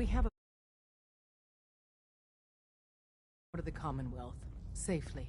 We have a to the Commonwealth safely.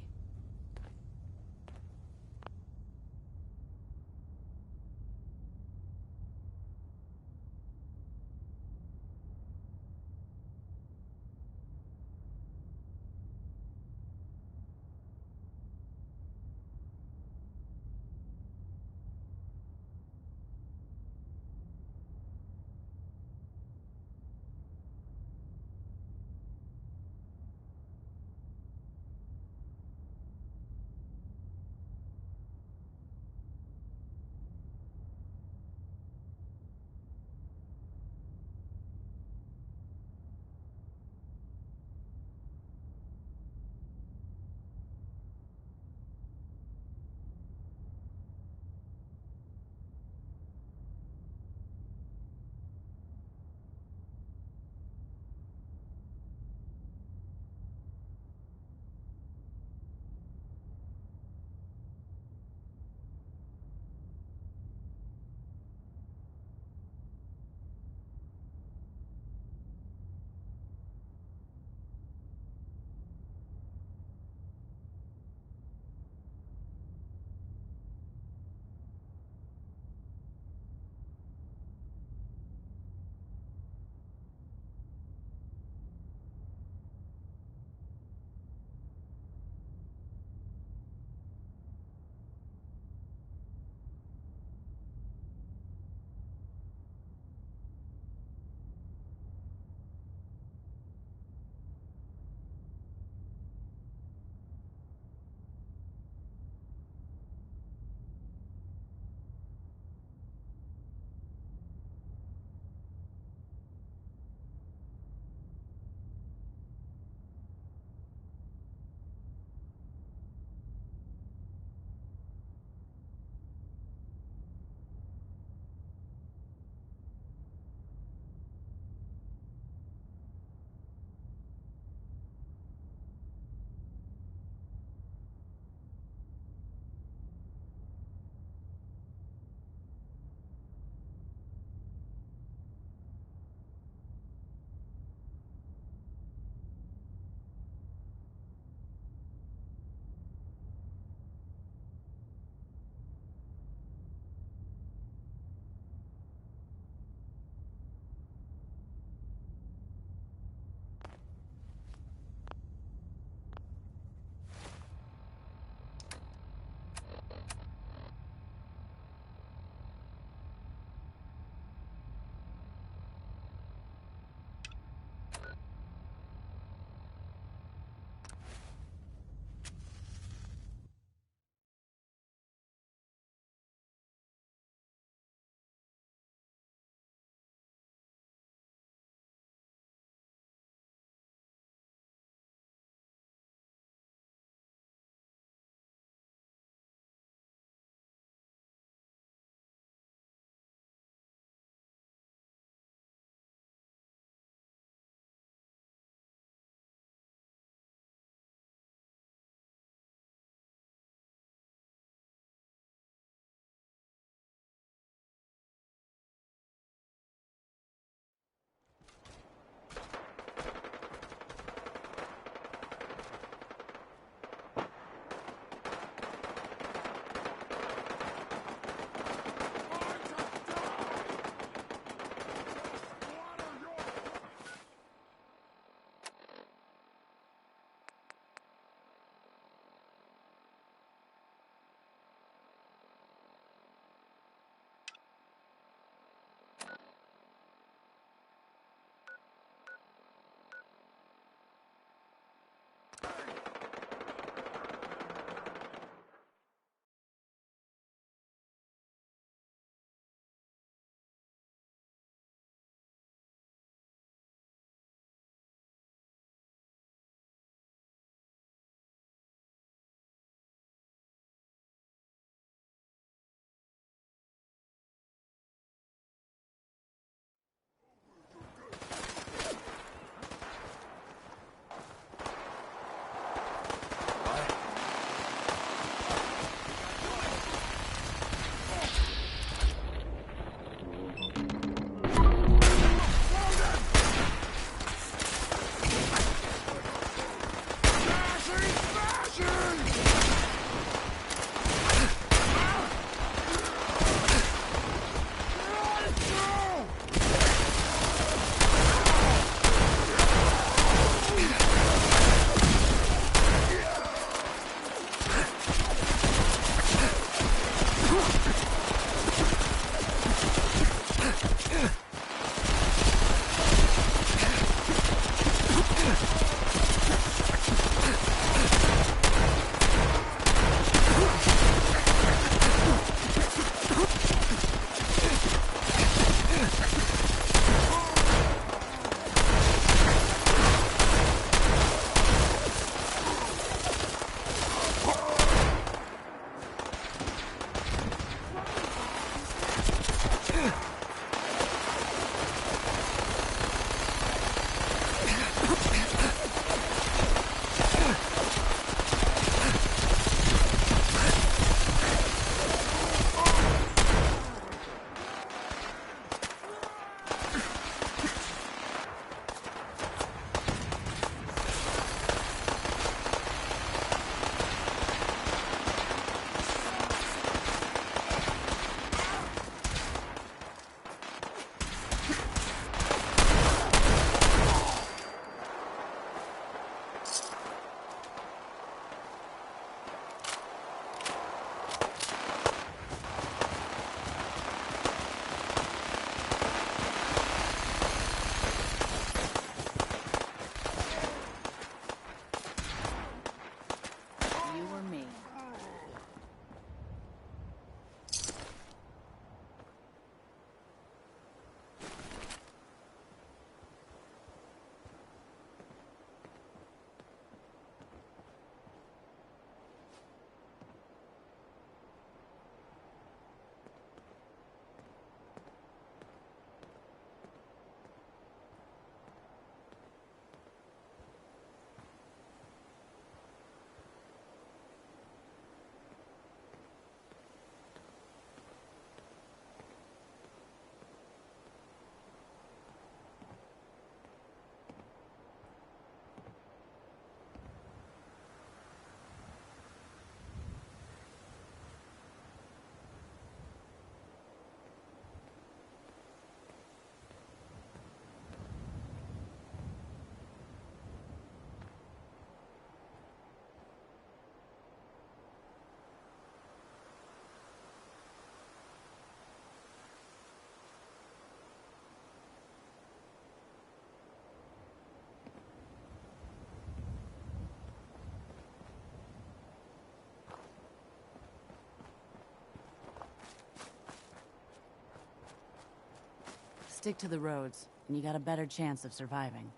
Stick to the roads, and you got a better chance of surviving.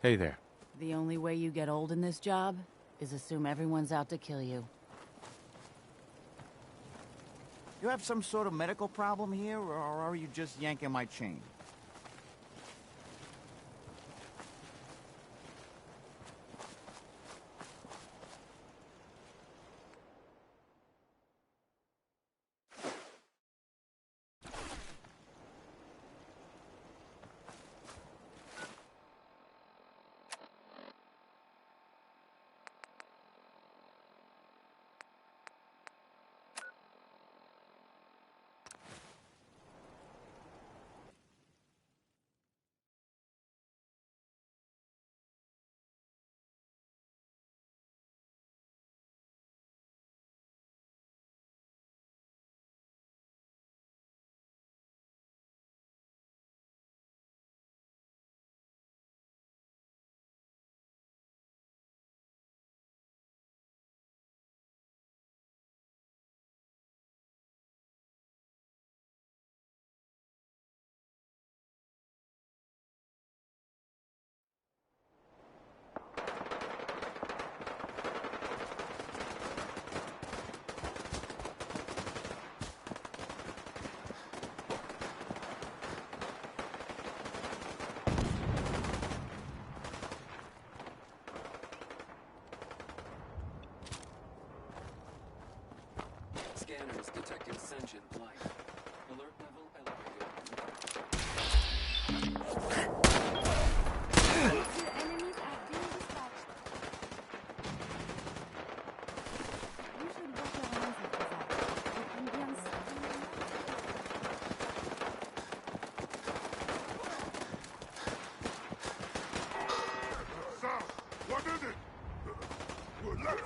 Hey there. The only way you get old in this job is assume everyone's out to kill you. You have some sort of medical problem here, or are you just yanking my chain? Scanners detecting sentient life. Alert level elevated. Your enemies are being dispatched. You should wash your hands after that. The Indians Sir, what is it? Look.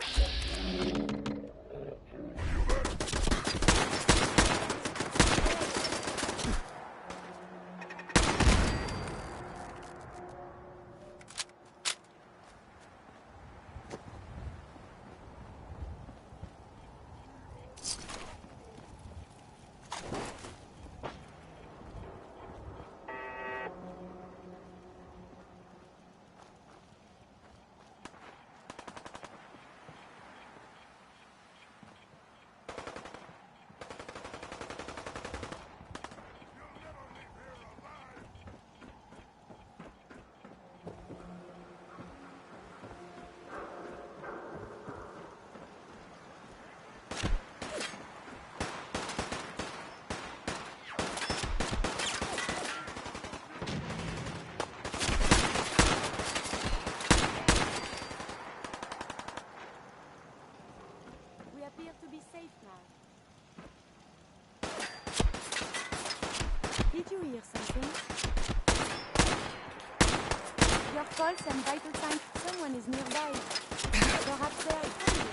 appear to be safe now. Did you hear something? Your pulse and vital signs. Someone is nearby. Perhaps they are hungry.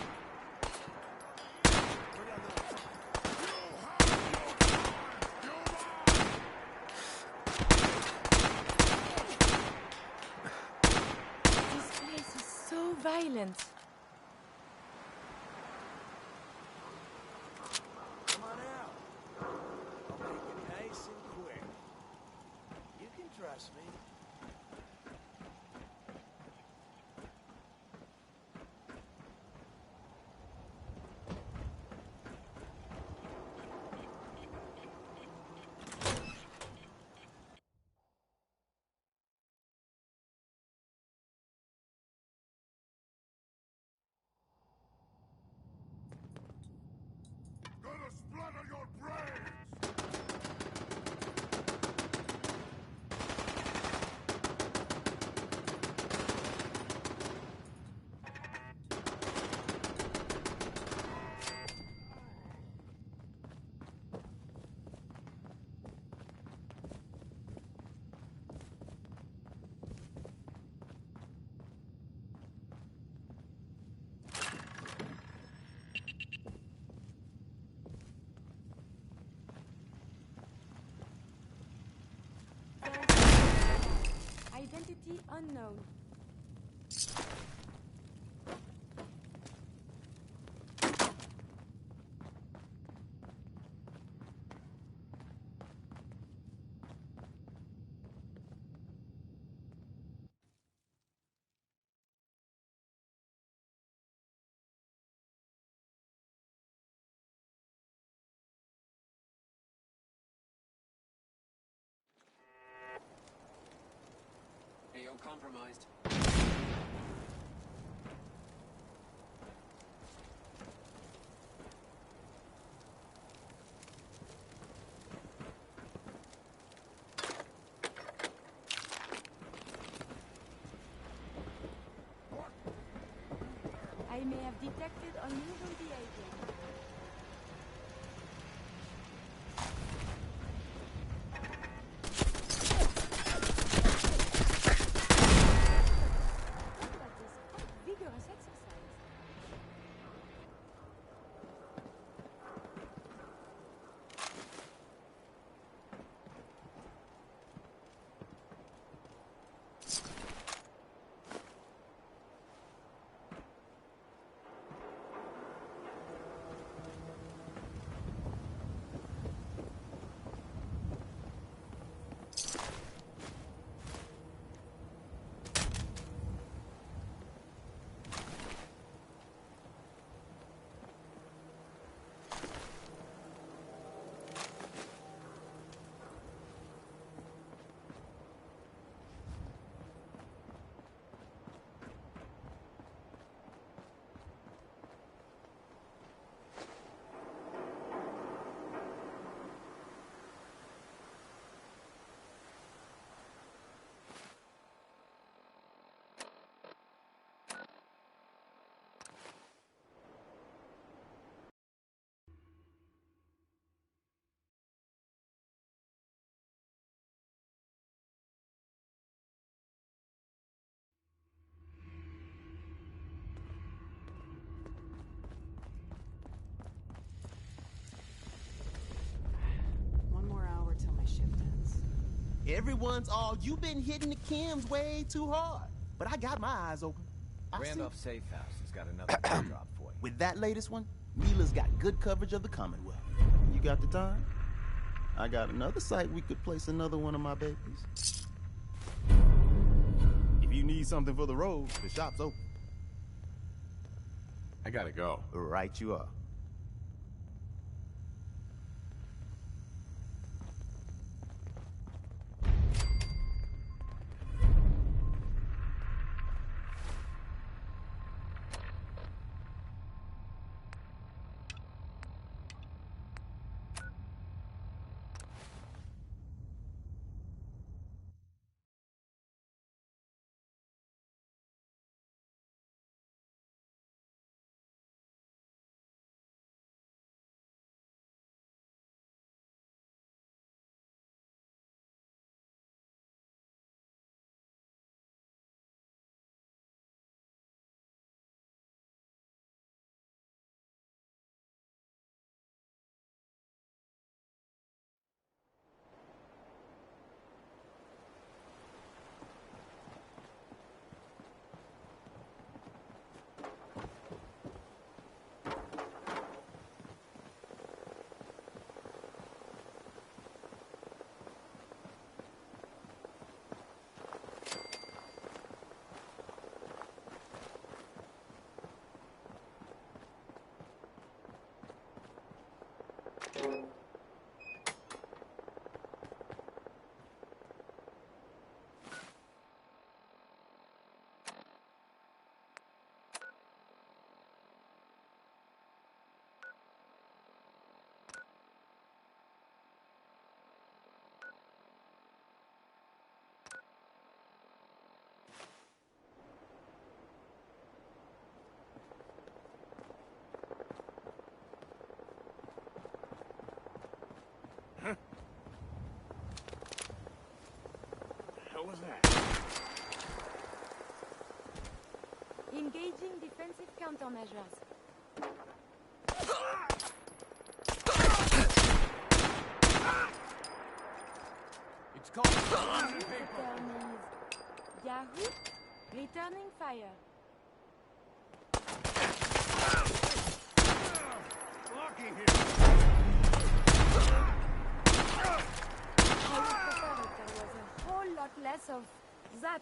This place is so violent. Come on out. I'll make it nice and quick. You can trust me. Gonna splatter your brains! Identity unknown. compromised. I may have detected unusual behavior. That is quite vigorous exercise. One more hour till my shift ends. Everyone's all, you've been hitting the chems way too hard. But I got my eyes open. I see. Randolph Safe House has got another drop for you. With that latest one, Mila's got good coverage of the Commonwealth. You got the time? I got another site we could place another one of my babies. If you need something for the road, the shop's open. I gotta go. Right you are. What was that? Engaging defensive countermeasures. It's called The term is Yahoo returning fire. Blocking him. I would prefer if there was a whole lot less of that.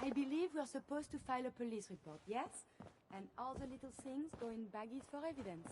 I believe we're supposed to file a police report, yes? And all the little things go in baggies for evidence.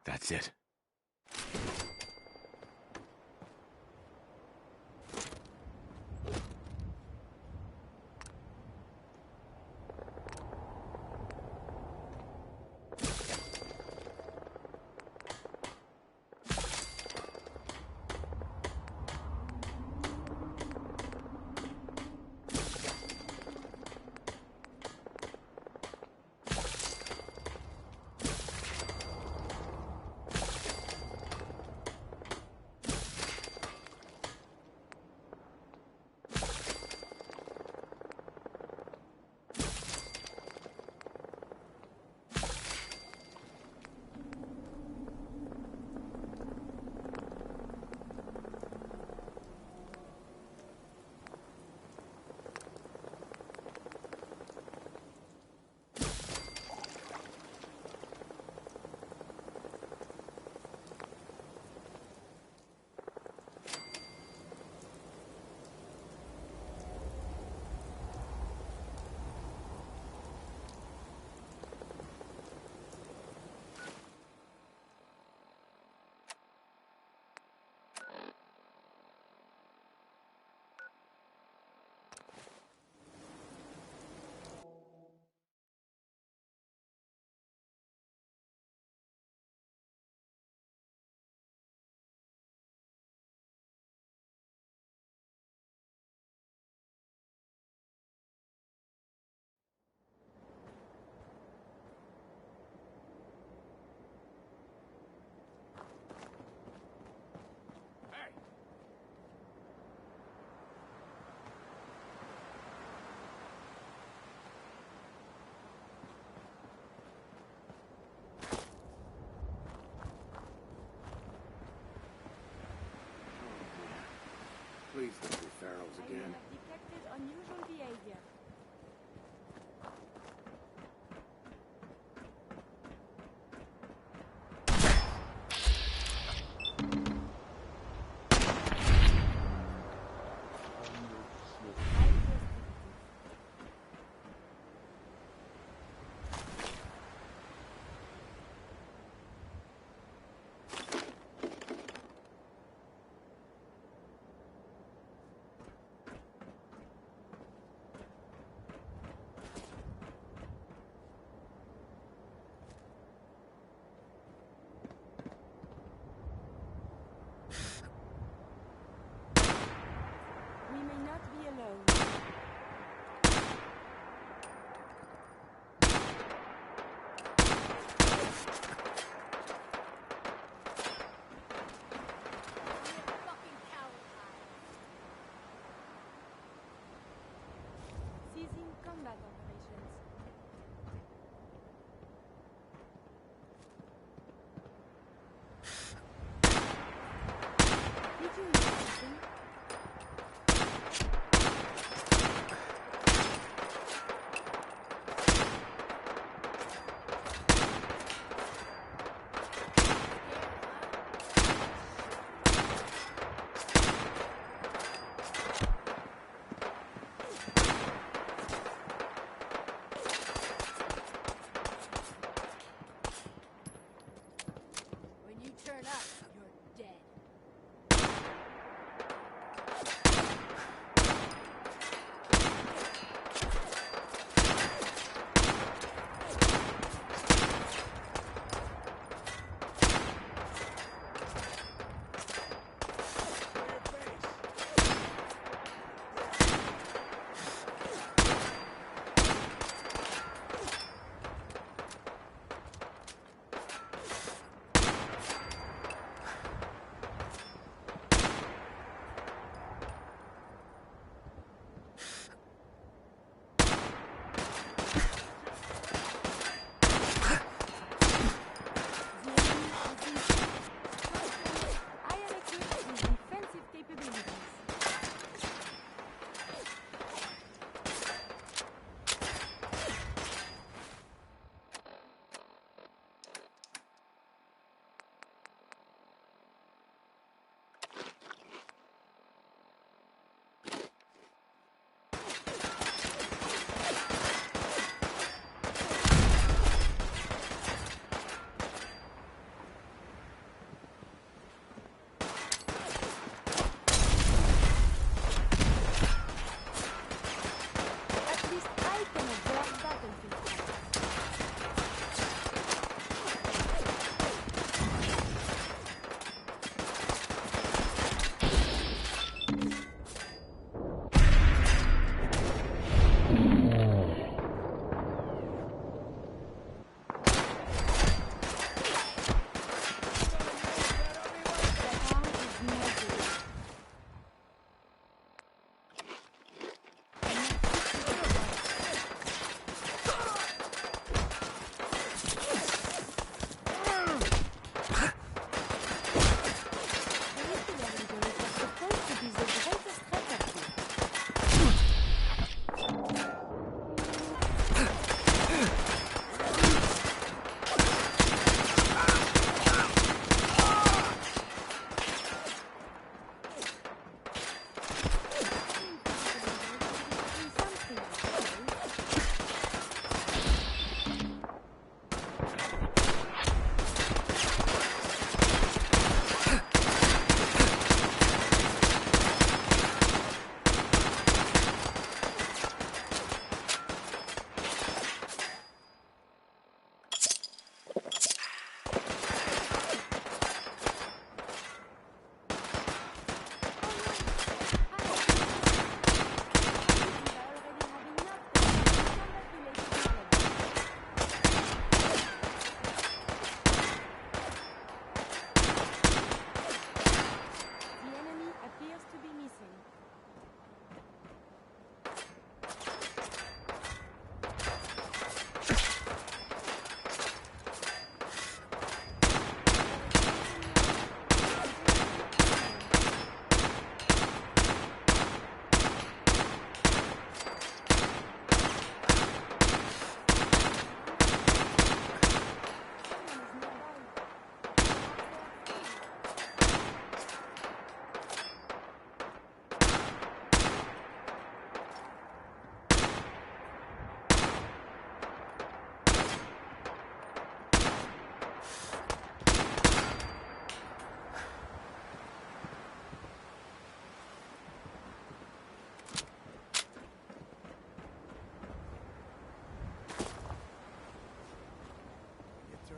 That's it.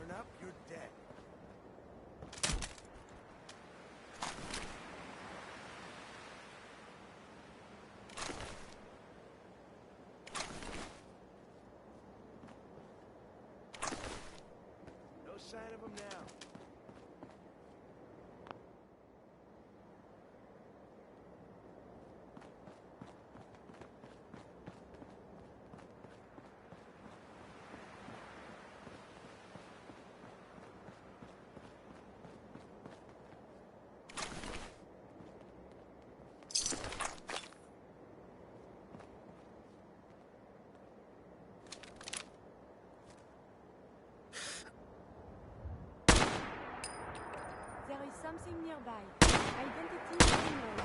turn up, you're dead. No sign of him now. There is something nearby. Identity unknown.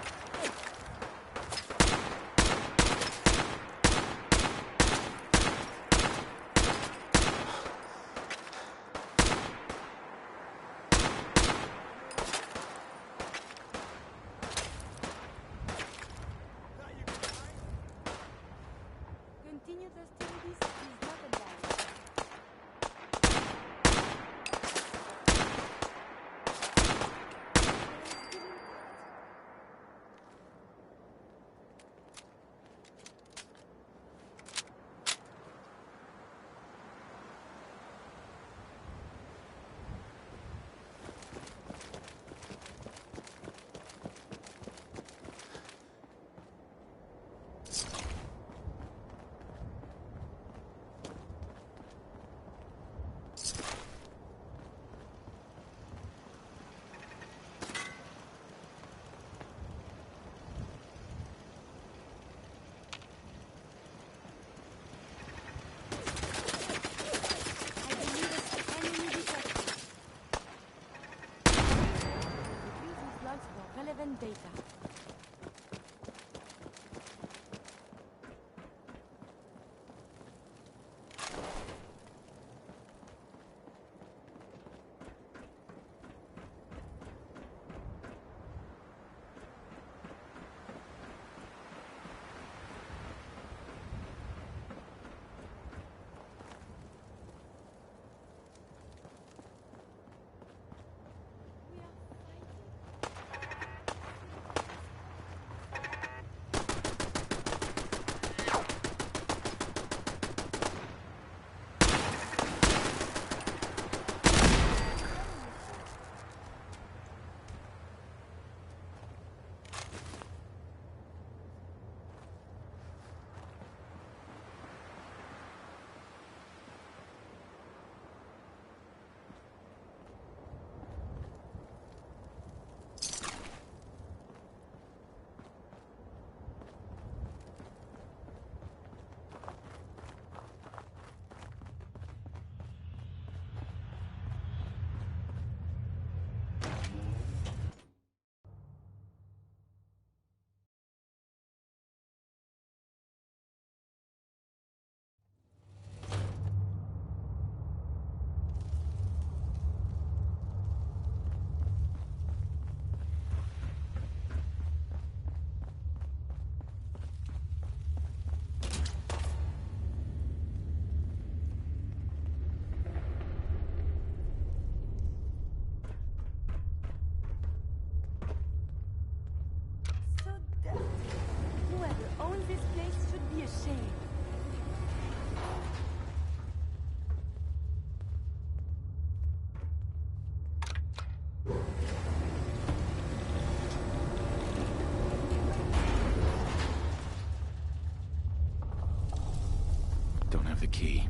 Continued hostilities is not advised. Relevant data. Don't have the key.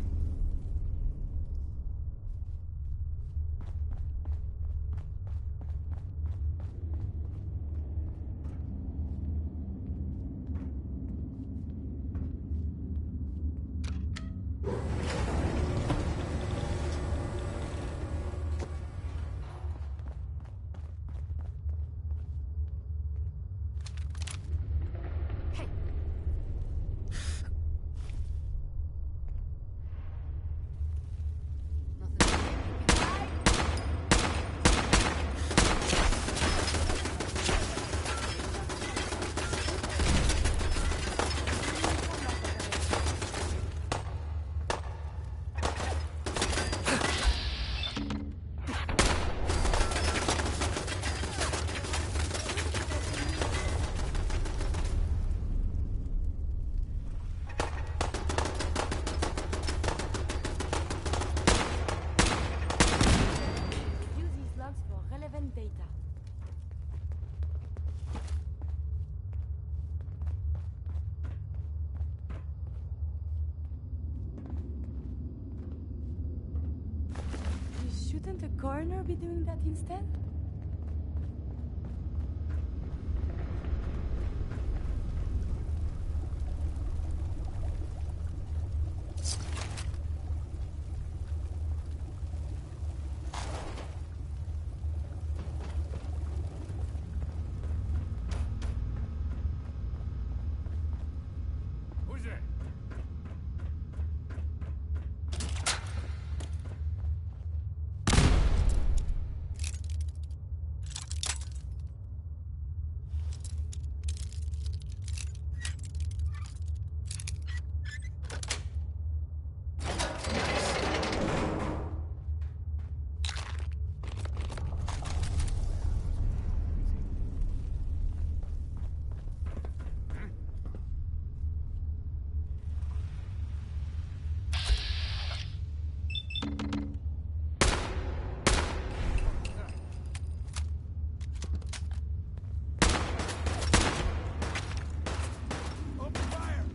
Shouldn't a coroner be doing that instead? Who's it? Open fire!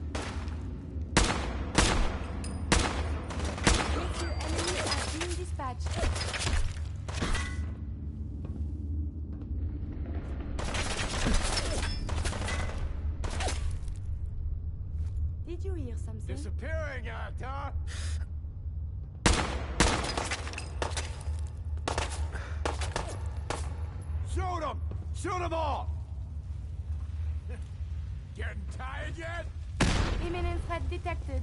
Major enemy has been dispatched. Did you hear something? Disappearing act, huh? Shoot them! Shoot them all! Getting tired yet? Imminent threat detected.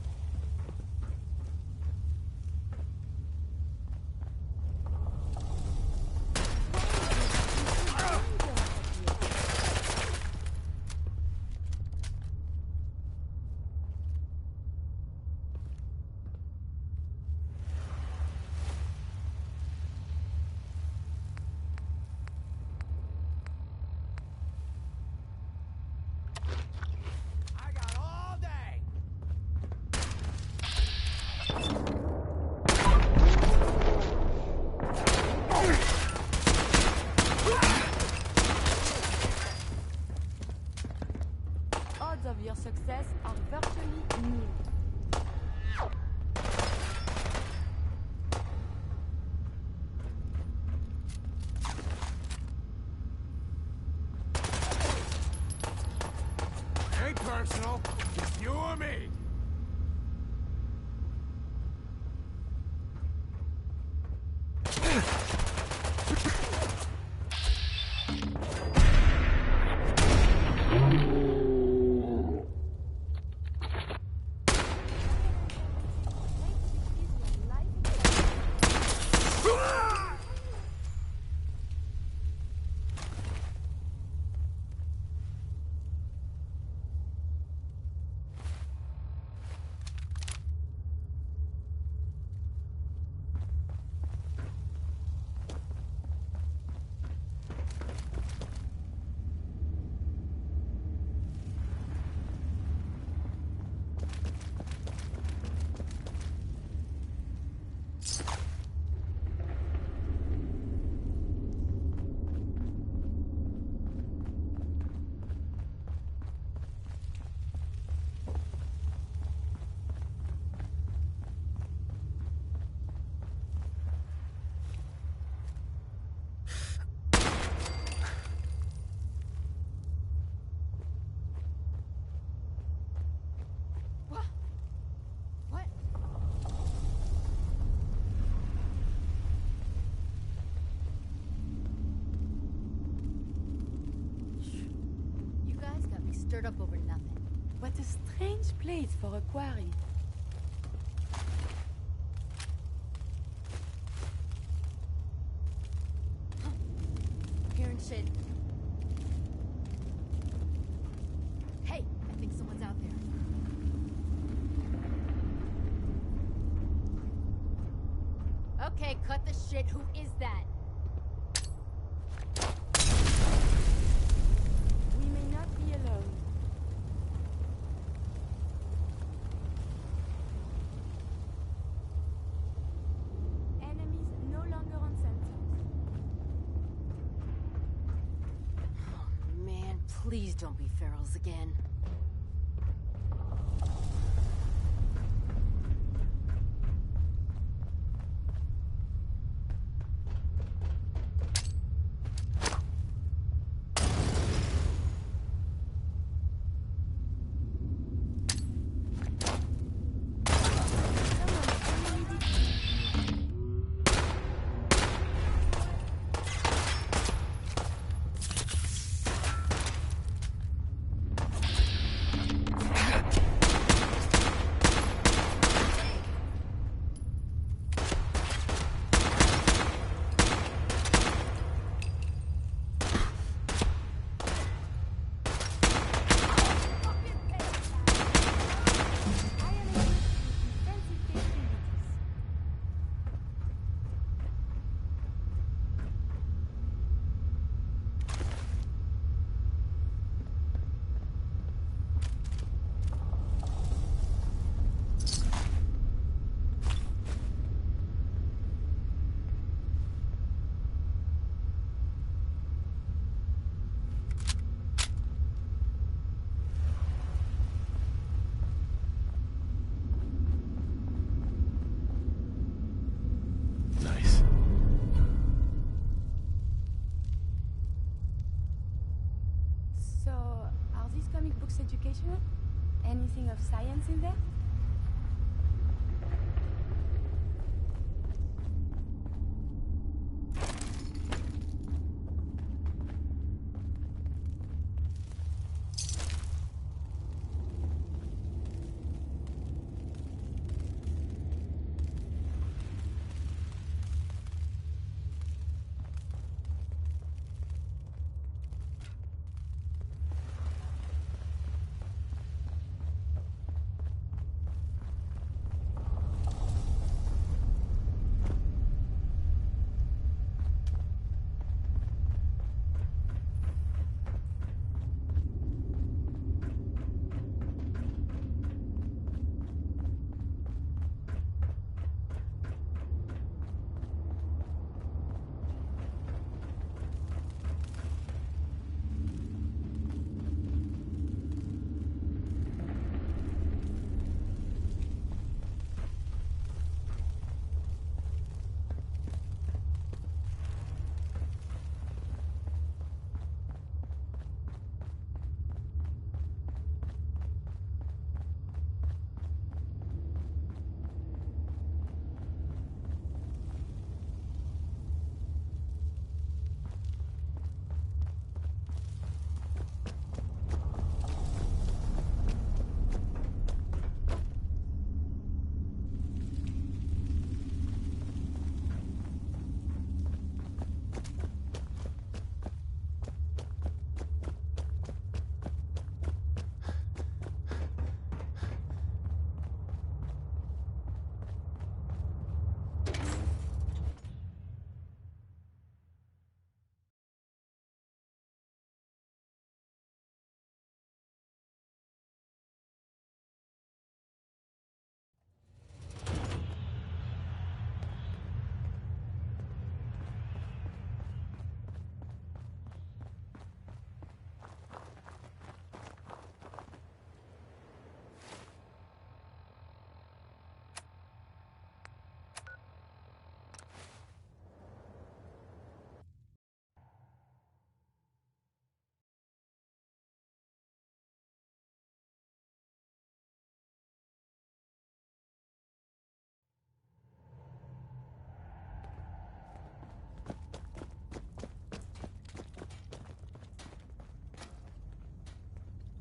I got all day. Odds of your success are virtually nil. Ain't personal. Just you or me. What? You guys got me stirred up over nothing. What a strange place for a quarry. Hearing shit. Hey, I think someone's out there. Okay, cut the shit. Who is that? We may not be alone. Enemies no longer on sensors. Oh, man, please don't be ferals again. Sure. Anything of science in there?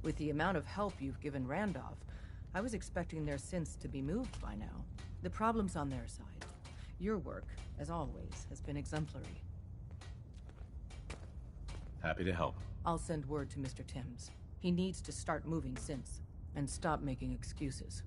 With the amount of help you've given Randolph, I was expecting their synths to be moved by now. The problem's on their side. Your work, as always, has been exemplary. Happy to help. I'll send word to Mr. Timms. He needs to start moving synths, and stop making excuses.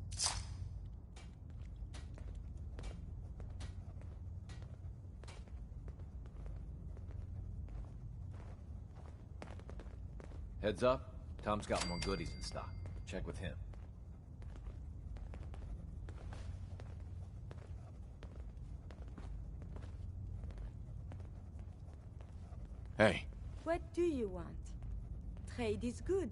Heads up, Tom's got more goodies in stock. Check with him. Hey. What do you want? Trade is good.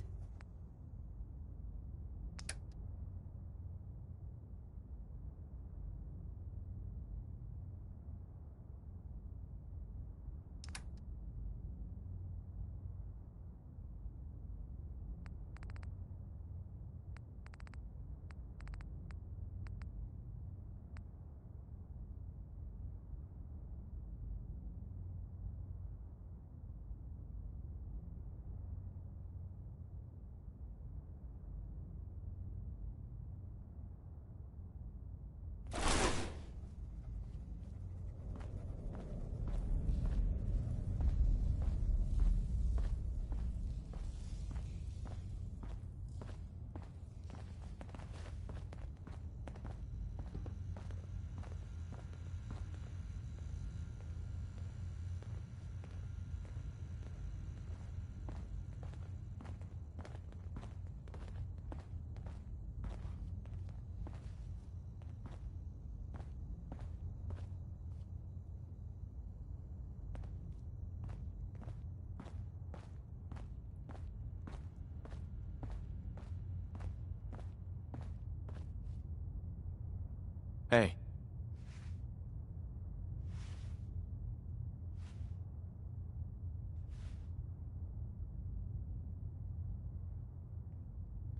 Hey.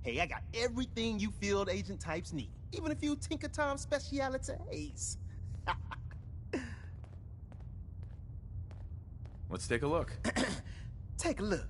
Hey, I got everything you field agent types need. Even a few Tinker Tom specialities. Let's take a look. Take a look.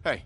Hey.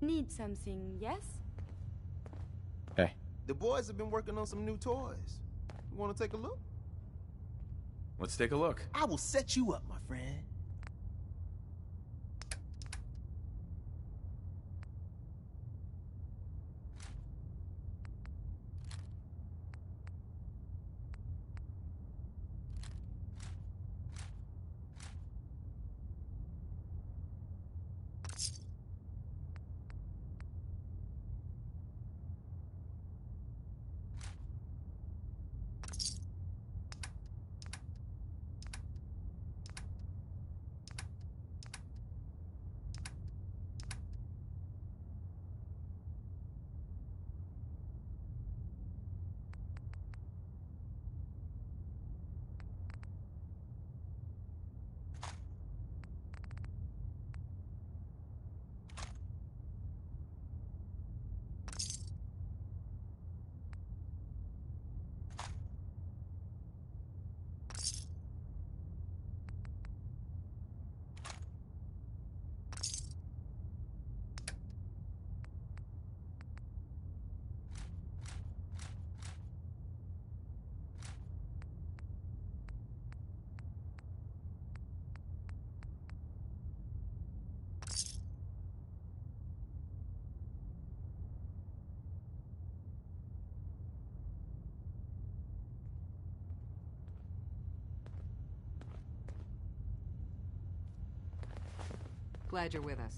Need something, yes? Hey. The boys have been working on some new toys. You want to take a look? Let's take a look. I will set you up, my friend. Glad you're with us.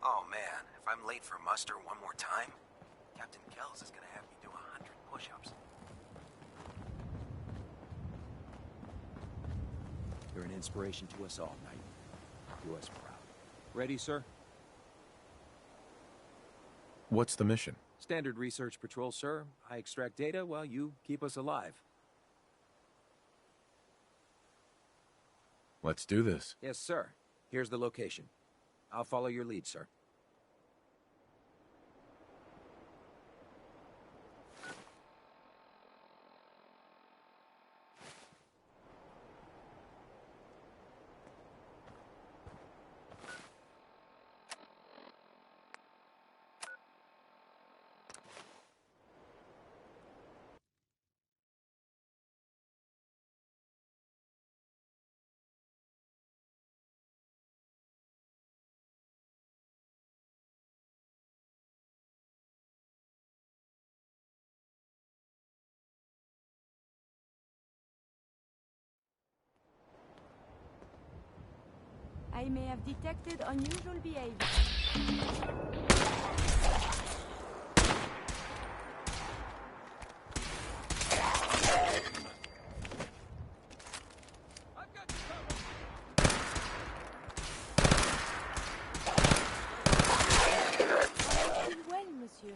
Oh man, if I'm late for muster one more time, Captain Kells is gonna have me do 100 push-ups. You're an inspiration to us all, Knight. Do us proud. Ready, sir? What's the mission? Standard research patrol, sir. I extract data while you keep us alive. Let's do this. Yes, sir. Here's the location. I'll follow your lead, sir. I may have detected unusual behavior. Well, monsieur.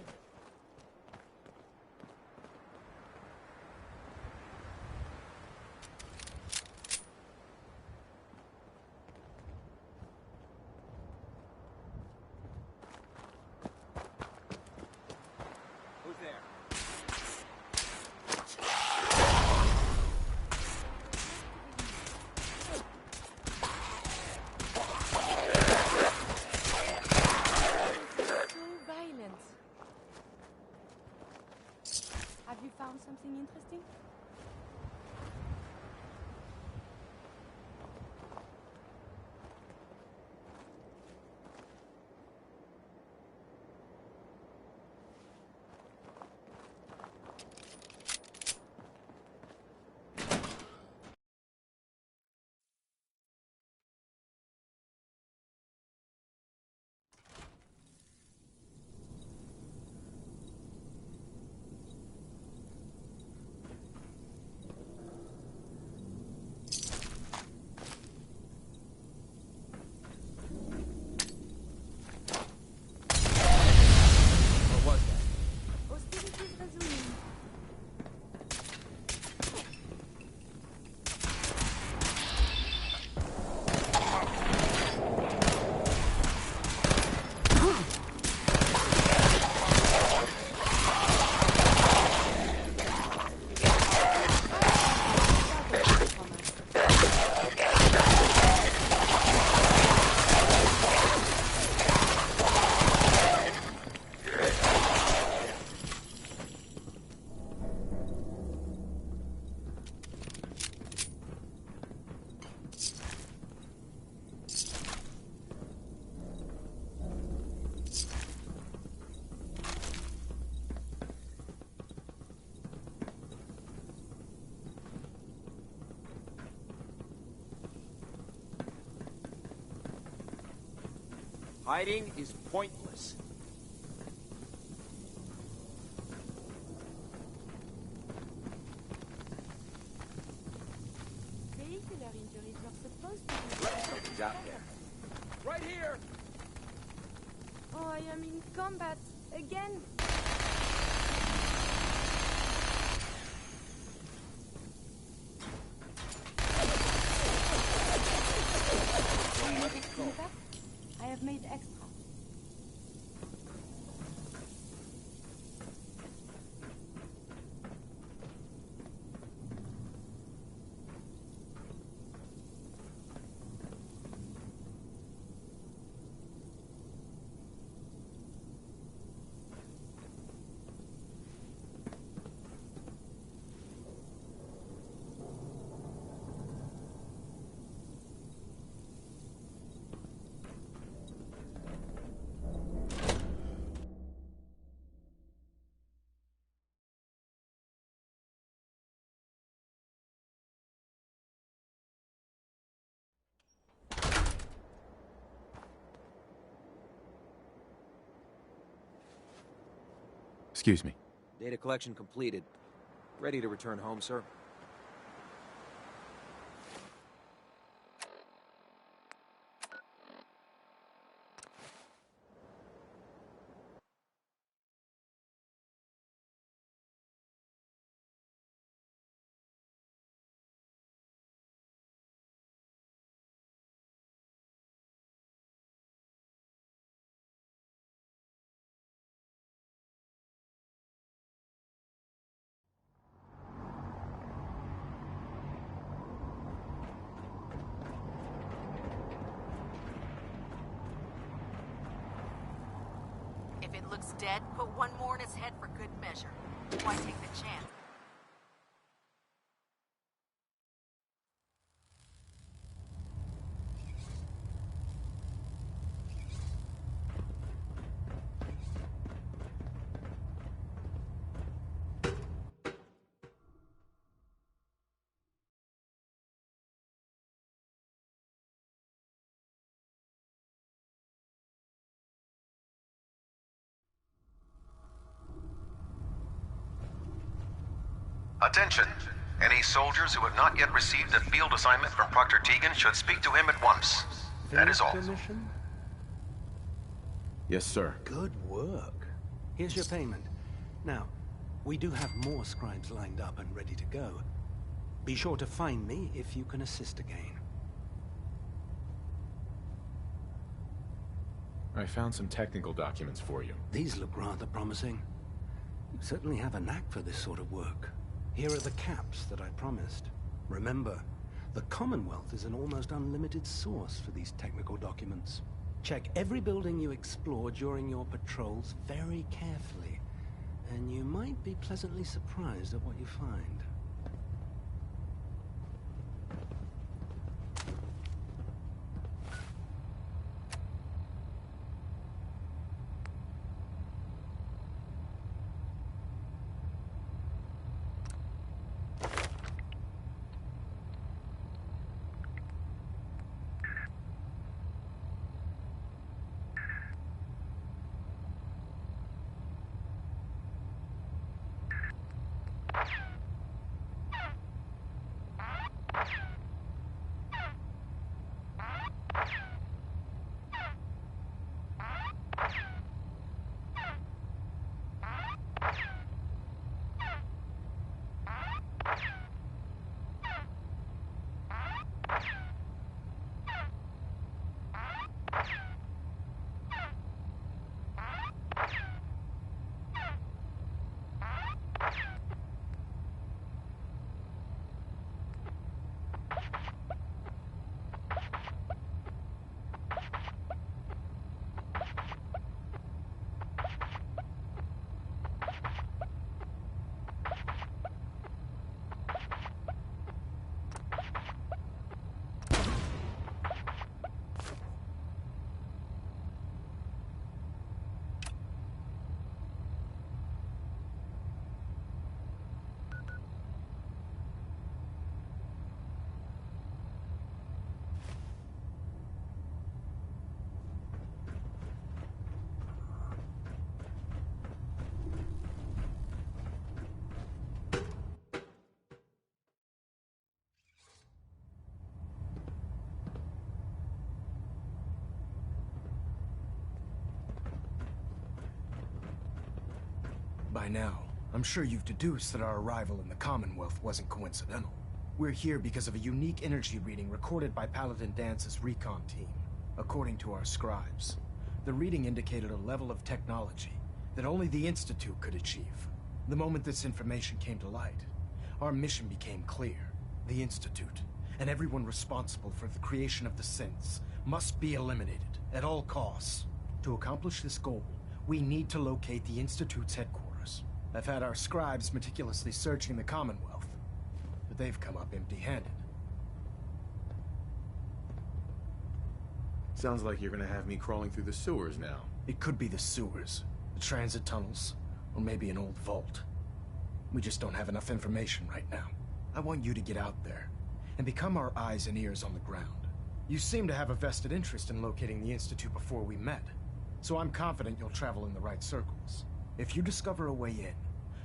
anything interesting? Hiding is pointless. Vehicular injuries were supposed to be... Something's out there. Right here! Oh, I am in combat again. I have made extra. Excuse me. Data collection completed. Ready to return home, sir. If it looks dead, put one more in its head for good measure. Why take the chance? Attention! Any soldiers who have not yet received a field assignment from Proctor Tegan should speak to him at once. That is all. Mission? Yes, sir. Good work. Here's your payment. Now, we do have more scribes lined up and ready to go. Be sure to find me if you can assist again. I found some technical documents for you. These look rather promising. You certainly have a knack for this sort of work. Here are the caps that I promised. Remember, the Commonwealth is an almost unlimited source for these technical documents. Check every building you explore during your patrols very carefully, And you might be pleasantly surprised at what you find. By now, I'm sure you've deduced that our arrival in the Commonwealth wasn't coincidental. We're here because of a unique energy reading recorded by Paladin Dance's recon team. According to our scribes, the reading indicated a level of technology that only the Institute could achieve. The moment this information came to light, our mission became clear. The Institute, and everyone responsible for the creation of the synths, must be eliminated at all costs. To accomplish this goal, we need to locate the Institute's headquarters. I've had our scribes meticulously searching the Commonwealth, but they've come up empty-handed. Sounds like you're gonna have me crawling through the sewers now. It could be the sewers, the transit tunnels, or maybe an old vault. We just don't have enough information right now. I want you to get out there and become our eyes and ears on the ground. You seem to have a vested interest in locating the Institute before we met, so I'm confident you'll travel in the right circles. If you discover a way in,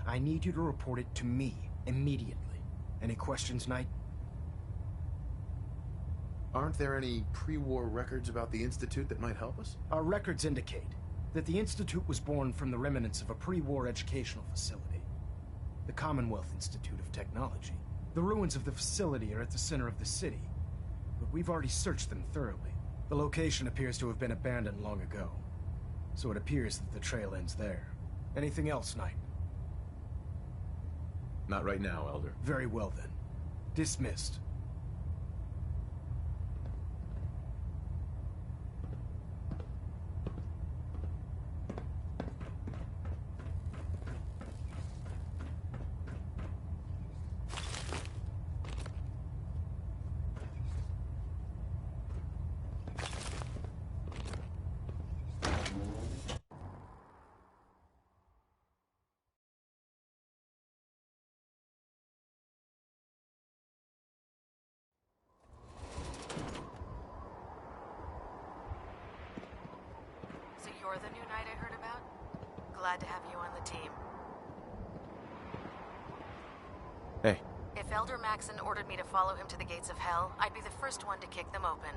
I need you to report it to me immediately. Any questions, Knight? Aren't there any pre-war records about the Institute that might help us? Our records indicate that the Institute was born from the remnants of a pre-war educational facility, the Commonwealth Institute of Technology. The ruins of the facility are at the center of the city, but we've already searched them thoroughly. The location appears to have been abandoned long ago, so it appears that the trail ends there. Anything else, Knight? Not right now, Elder. Very well, then. Dismissed. So you're the new knight I heard about? Glad to have you on the team. Hey. If Elder Maxon ordered me to follow him to the gates of hell, I'd be the first one to kick them open.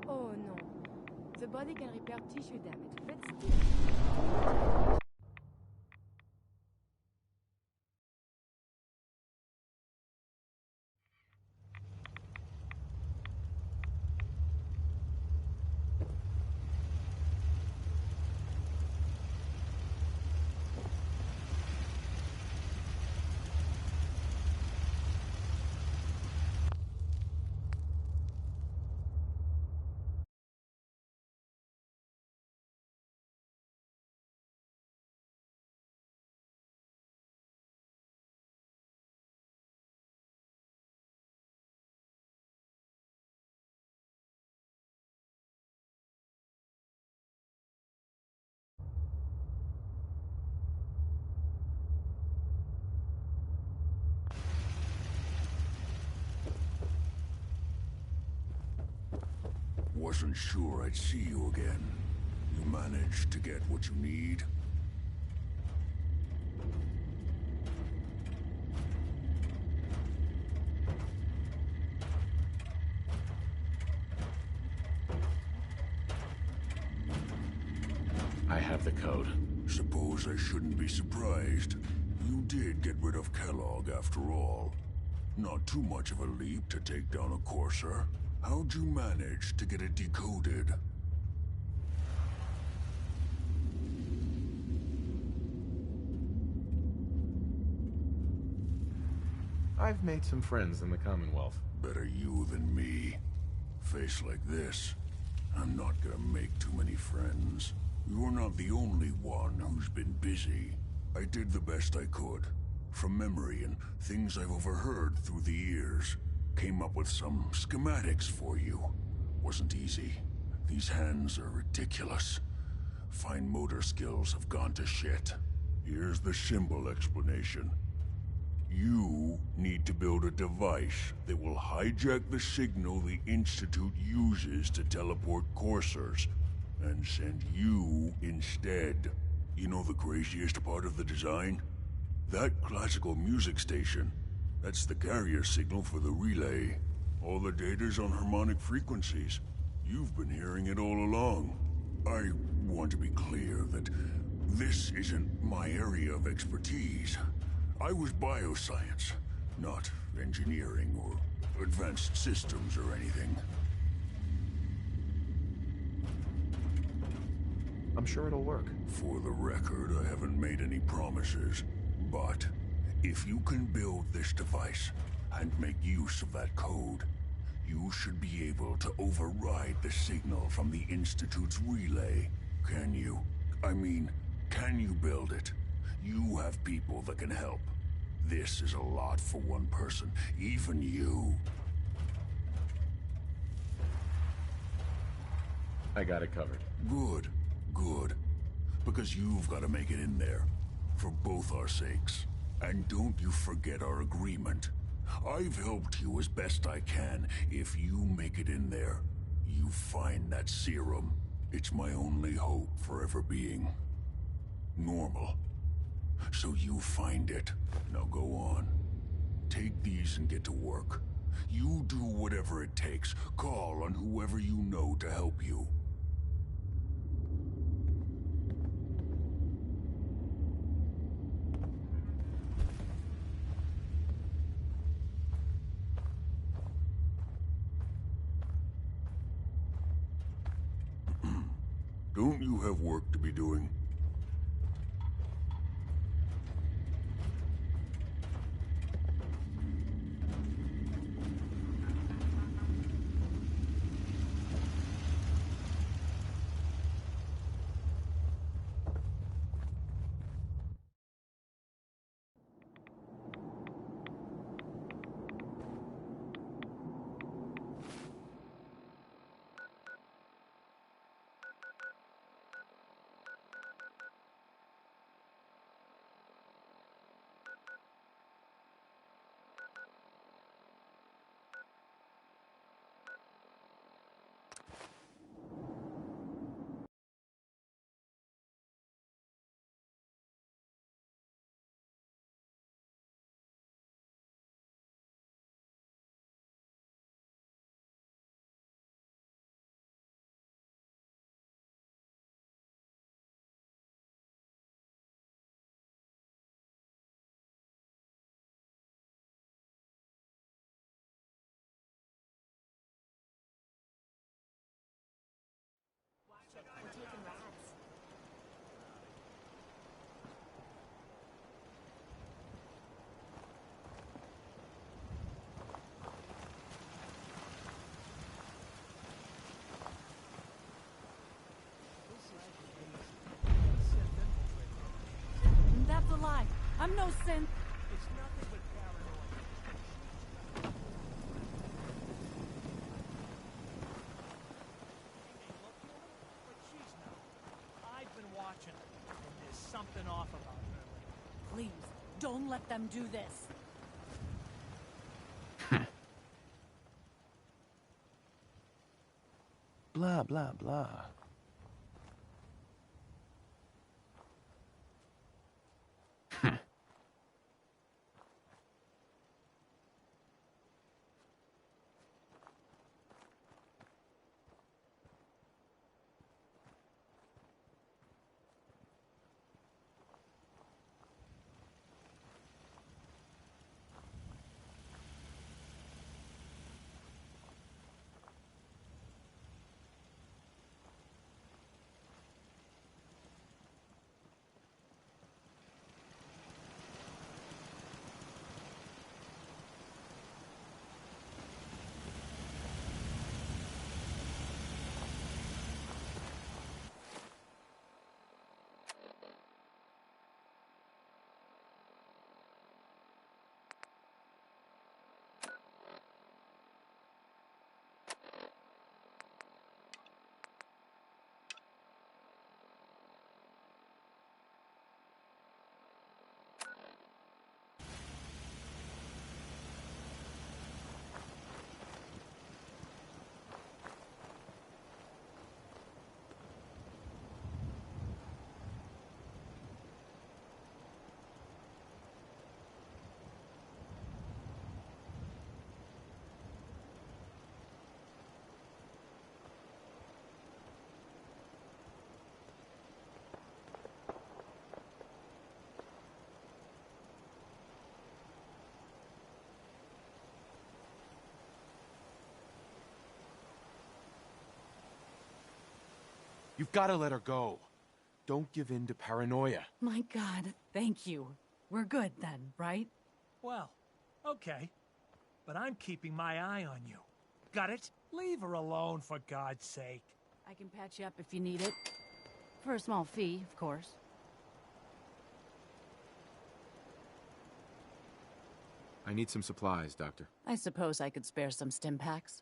Oh non. The body can repair tissue damage, but still... Wasn't sure I'd see you again. You managed to get what you need? I have the code. Suppose I shouldn't be surprised. You did get rid of Kellogg after all. Not too much of a leap to take down a courser. How'd you manage to get it decoded? I've made some friends in the Commonwealth. Better you than me. Face like this, I'm not gonna make too many friends. You're not the only one who's been busy. I did the best I could. From memory and things I've overheard through the years. Came up with some schematics for you. Wasn't easy. These hands are ridiculous. Fine motor skills have gone to shit. Here's the symbol explanation. You need to build a device that will hijack the signal the Institute uses to teleport coursers, and send you instead. You know the craziest part of the design? That classical music station. That's the carrier signal for the relay. All the data's on harmonic frequencies. You've been hearing it all along. I want to be clear that this isn't my area of expertise. I was bioscience, not engineering or advanced systems or anything. I'm sure it'll work. For the record, I haven't made any promises. But if you can build this device and make use of that code, you should be able to override the signal from the Institute's relay. Can you? I mean, can you build it? You have people that can help. This is a lot for one person, even you. I got it covered. Good, good. Because you've got to make it in there. For both our sakes. And don't you forget our agreement. I've helped you as best I can. If you make it in there, you find that serum. It's my only hope for ever being normal. So you find it. Now go on. Take these and get to work. You do whatever it takes. Call on whoever you know to help you. Don't you have work to be doing? We're taking rides. That's a lie. I'm no synth. It's nothing but paranoia. But she's not. I've been watching her, and there's something off about her lately. Please, don't let them do this. Blah, blah, blah. You've got to let her go. Don't give in to paranoia. My God, thank you. We're good then, right? Well, okay. But I'm keeping my eye on you. Got it? Leave her alone, for God's sake. I can patch you up if you need it. For a small fee, of course. I need some supplies, Doctor. I suppose I could spare some stim packs.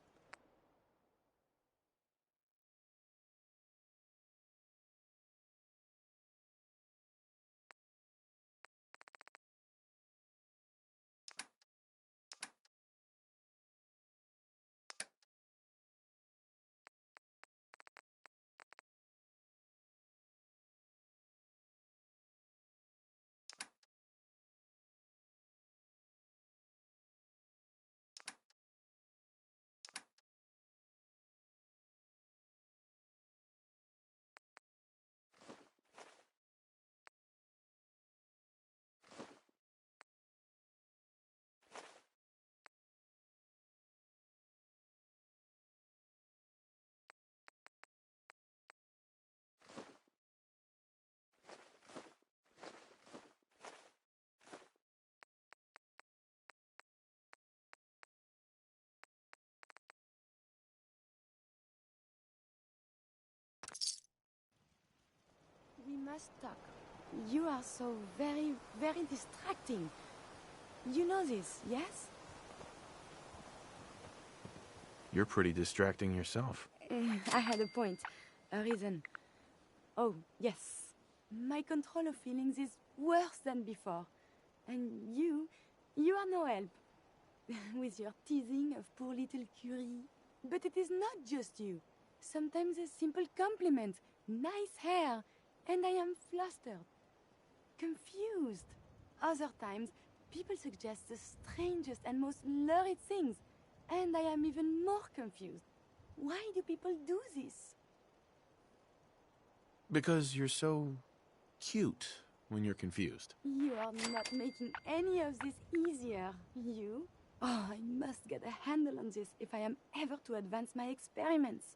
We must talk. You are so very, very distracting. You know this, yes? You're pretty distracting yourself. I had a point. A reason. Oh, yes. My control of feelings is worse than before. And you are no help. With your teasing of poor little Curie. But it is not just you. Sometimes a simple compliment. Nice hair. And I am flustered. Confused. Other times, people suggest the strangest and most lurid things. And I am even more confused. Why do people do this? Because you're so cute when you're confused. You are not making any of this easier. You? Oh, I must get a handle on this if I am ever to advance my experiments.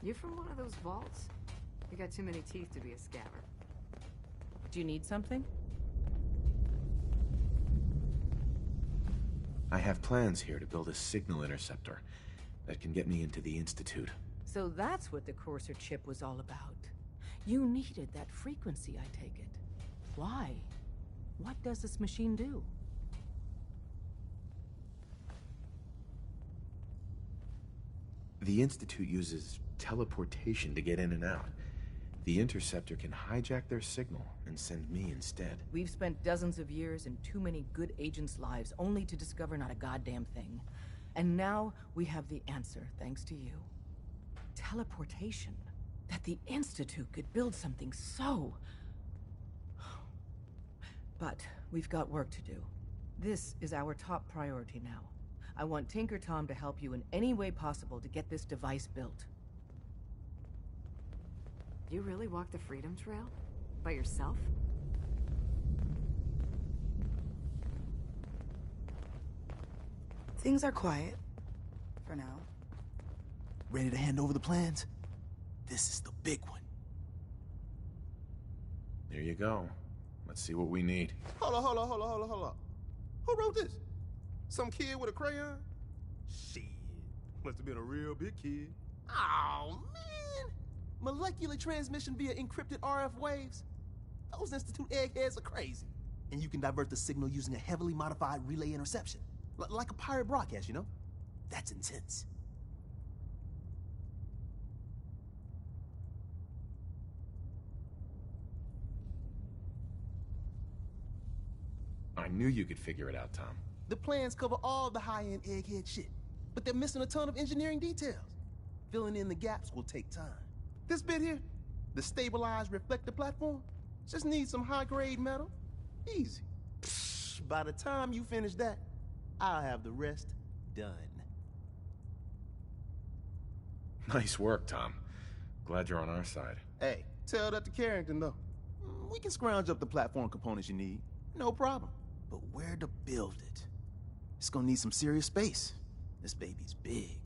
You from one of those vaults? You got too many teeth to be a scabber. Do you need something? I have plans here to build a signal interceptor that can get me into the Institute. So that's what the Courser chip was all about. You needed that frequency, I take it. Why? What does this machine do? The Institute uses teleportation to get in and out. The interceptor can hijack their signal and send me instead. We've spent dozens of years and too many good agents' lives only to discover not a goddamn thing. And now we have the answer, thanks to you. Teleportation. That the Institute could build something so... But we've got work to do. This is our top priority now. I want Tinker Tom to help you in any way possible to get this device built. You really walked the Freedom Trail? By yourself? Things are quiet. For now. Ready to hand over the plans? This is the big one. There you go. Let's see what we need. Hold on. Who wrote this? Some kid with a crayon? Shit. Must have been a real big kid. Oh, man! Molecular transmission via encrypted RF waves? Those Institute eggheads are crazy. And you can divert the signal using a heavily modified relay interception. Like a pirate broadcast, you know? That's intense. I knew you could figure it out, Tom. The plans cover all the high-end egghead shit, but they're missing a ton of engineering details. Filling in the gaps will take time. This bit here, the stabilized reflector platform, just needs some high-grade metal. Easy. Psh, by the time you finish that, I'll have the rest done. Nice work, Tom. Glad you're on our side. Hey, tell that to Carrington, though. We can scrounge up the platform components you need. No problem. But where to build it? It's gonna need some serious space. This baby's big.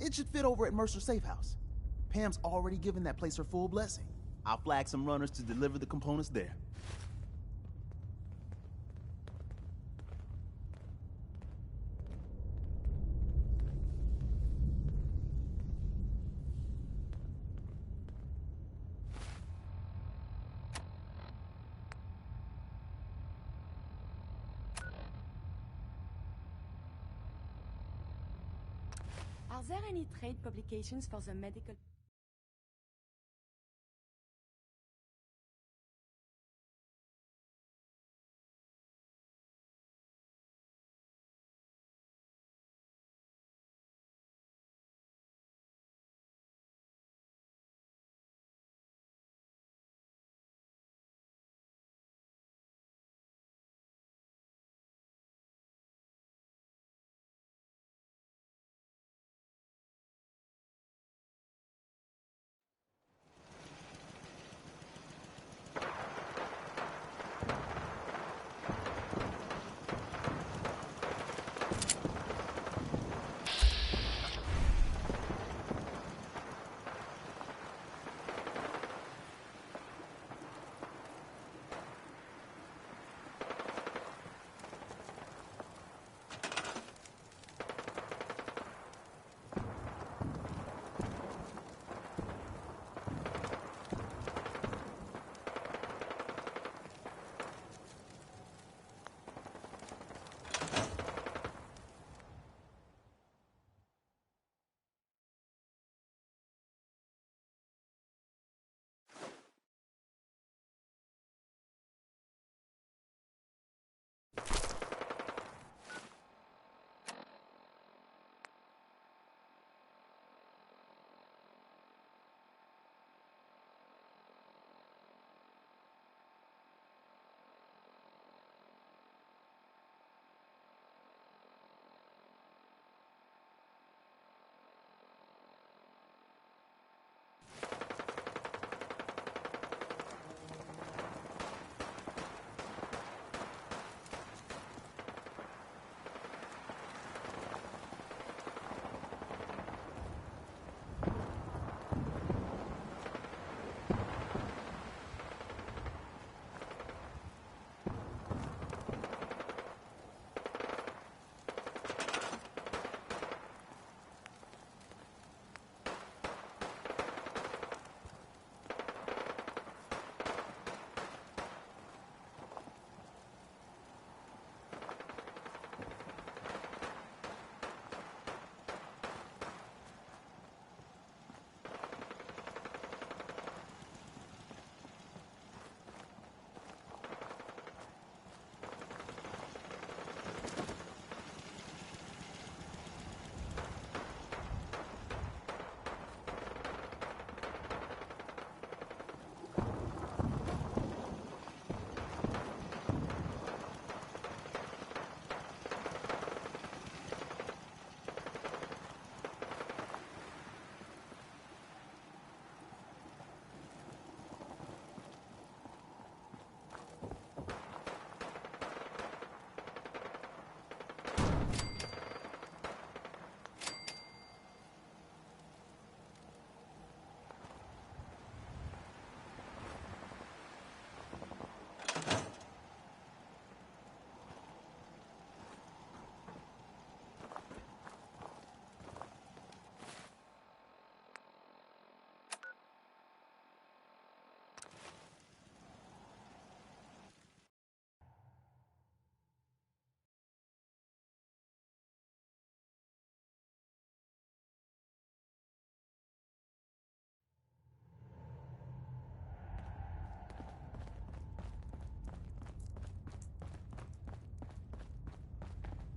It should fit over at Mercer's safe house. Pam's already given that place her full blessing. I'll flag some runners to deliver the components there. Are there any trade publications for the medical...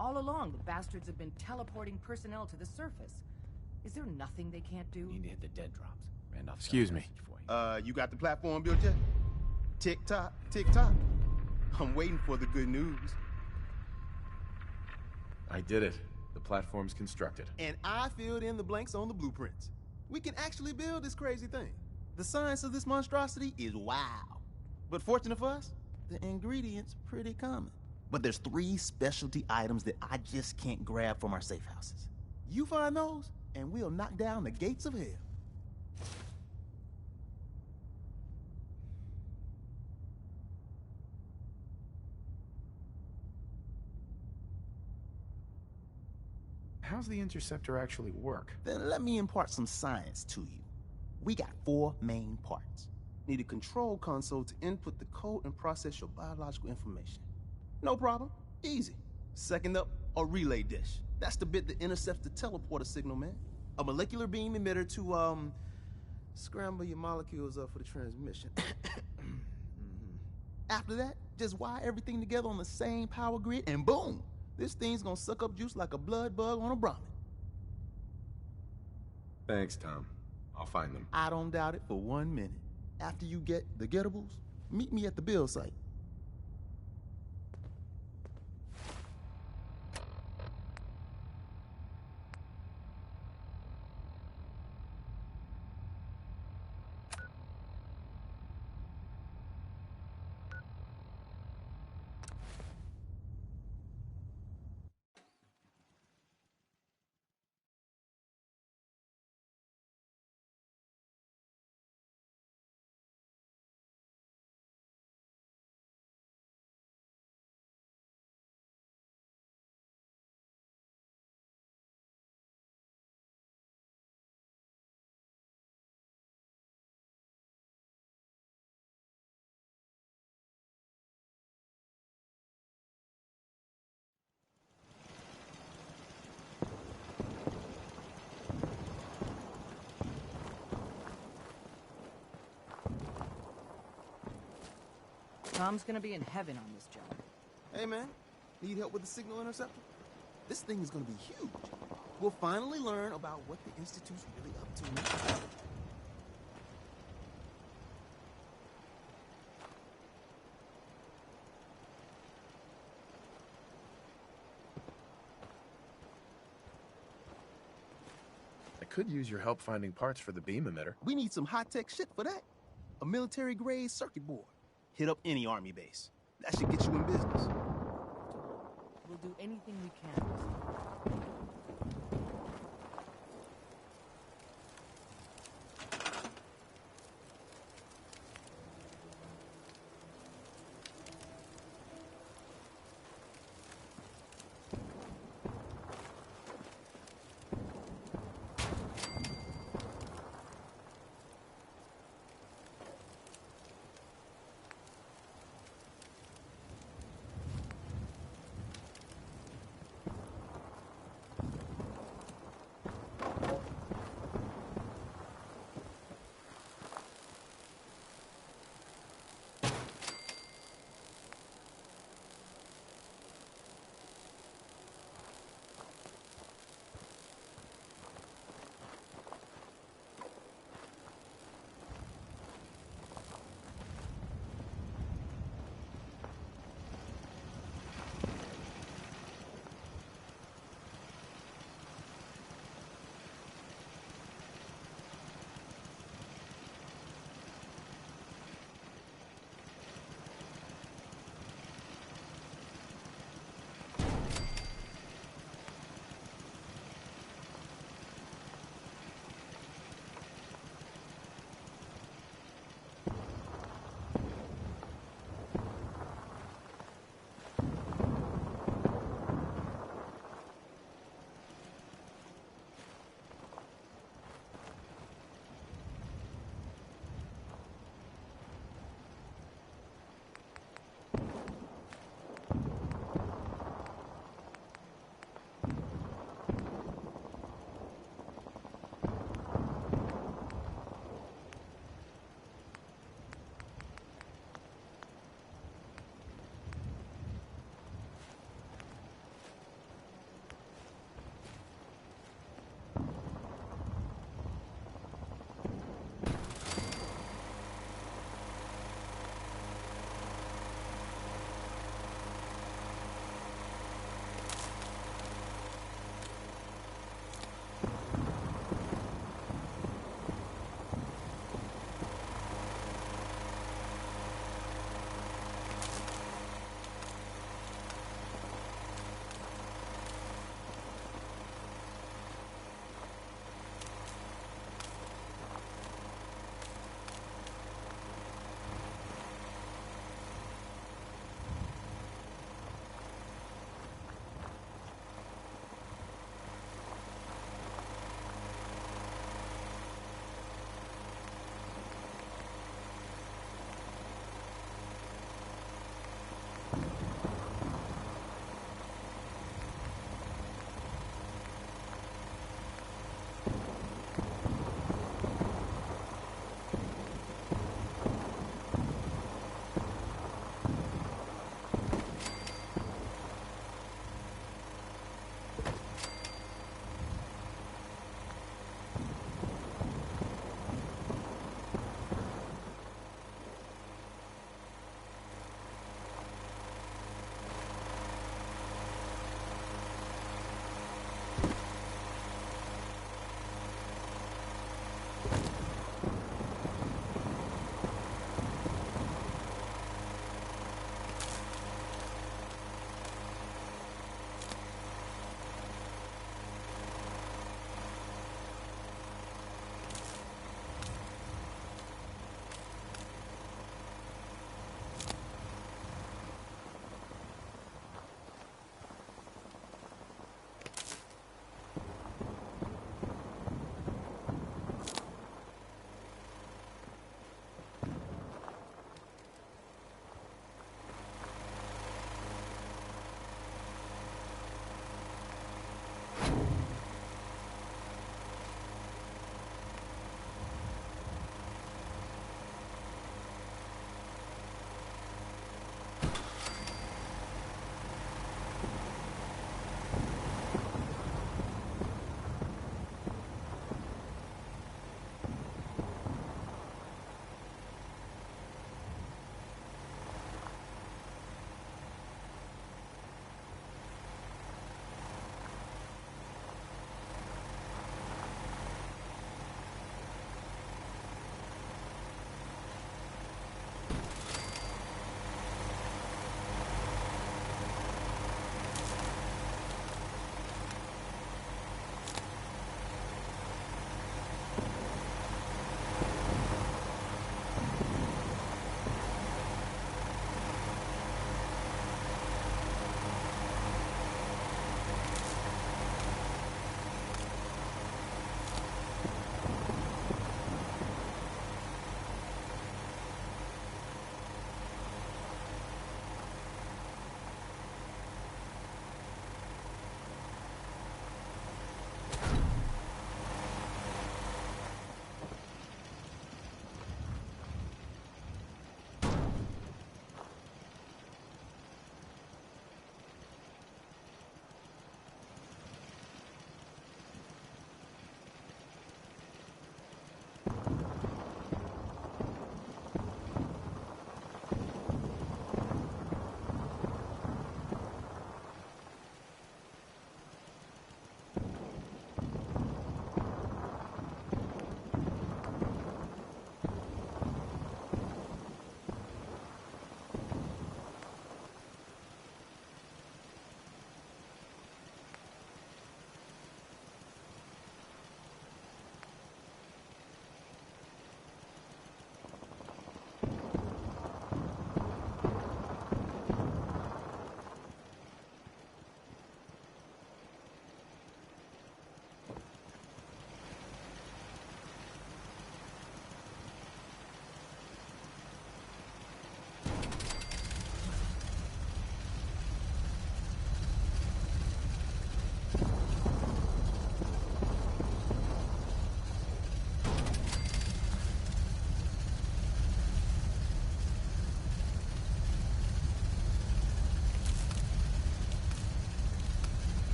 All along, the bastards have been teleporting personnel to the surface. Is there nothing they can't do? Need to hit the dead drops. Randolph. Excuse me. You got the platform built yet? Tick-tock, tick-tock. I'm waiting for the good news. I did it. The platform's constructed. And I filled in the blanks on the blueprints. We can actually build this crazy thing. The science of this monstrosity is wow. But fortunate for us, the ingredients pretty common. But there's 3 specialty items that I just can't grab from our safe houses. You find those, and we'll knock down the gates of hell. How's the interceptor actually work? Then let me impart some science to you. We got 4 main parts. Need a control console to input the code and process your biological information. No problem. Easy. Second up, a relay dish. That's the bit that intercepts the teleporter signal, man. A molecular beam emitter to, scramble your molecules up for the transmission. After that, just wire everything together on the same power grid, and boom! This thing's gonna suck up juice like a blood bug on a Brahmin. Thanks, Tom. I'll find them. I don't doubt it for 1 minute. After you get the gettables, meet me at the build site. Tom's gonna be in heaven on this job. Hey, man. Need help with the signal interceptor? This thing is gonna be huge. We'll finally learn about what the Institute's really up to now. I could use your help finding parts for the beam emitter. We need some high-tech shit for that. A military-grade circuit board. Hit up any army base. That should get you in business. We'll do anything we can.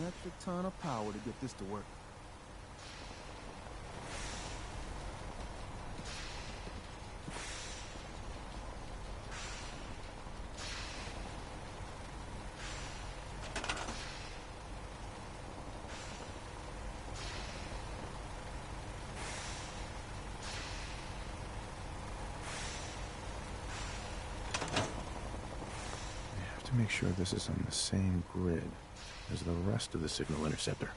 metric ton of power to get this to work. Make sure this is on the same grid as the rest of the signal interceptor.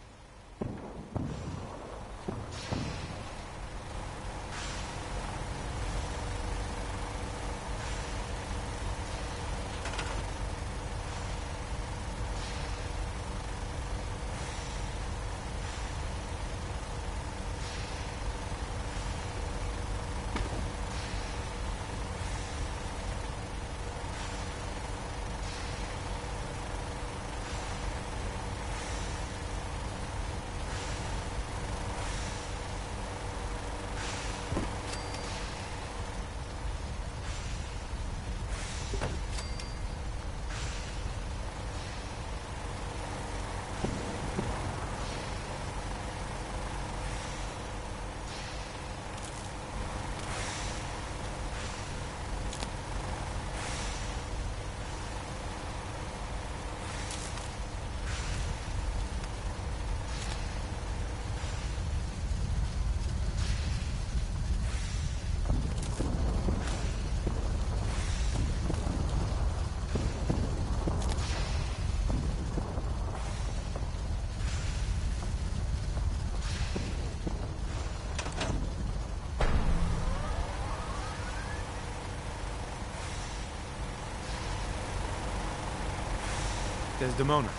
Desdemona. The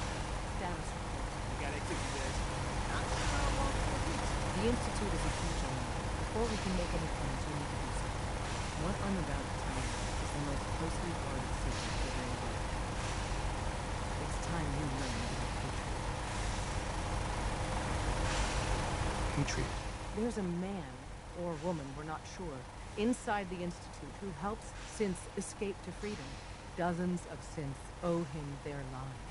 Institute is a huge one. Before we can make any plans, we need to do something. What I'm about to tell you is the most closely guarded secret that I ever had. It's time you learn about Patriot. Patriot? There's a man, or woman, we're not sure, inside the Institute who helps synths escape to freedom. Dozens of synths owe him their lives.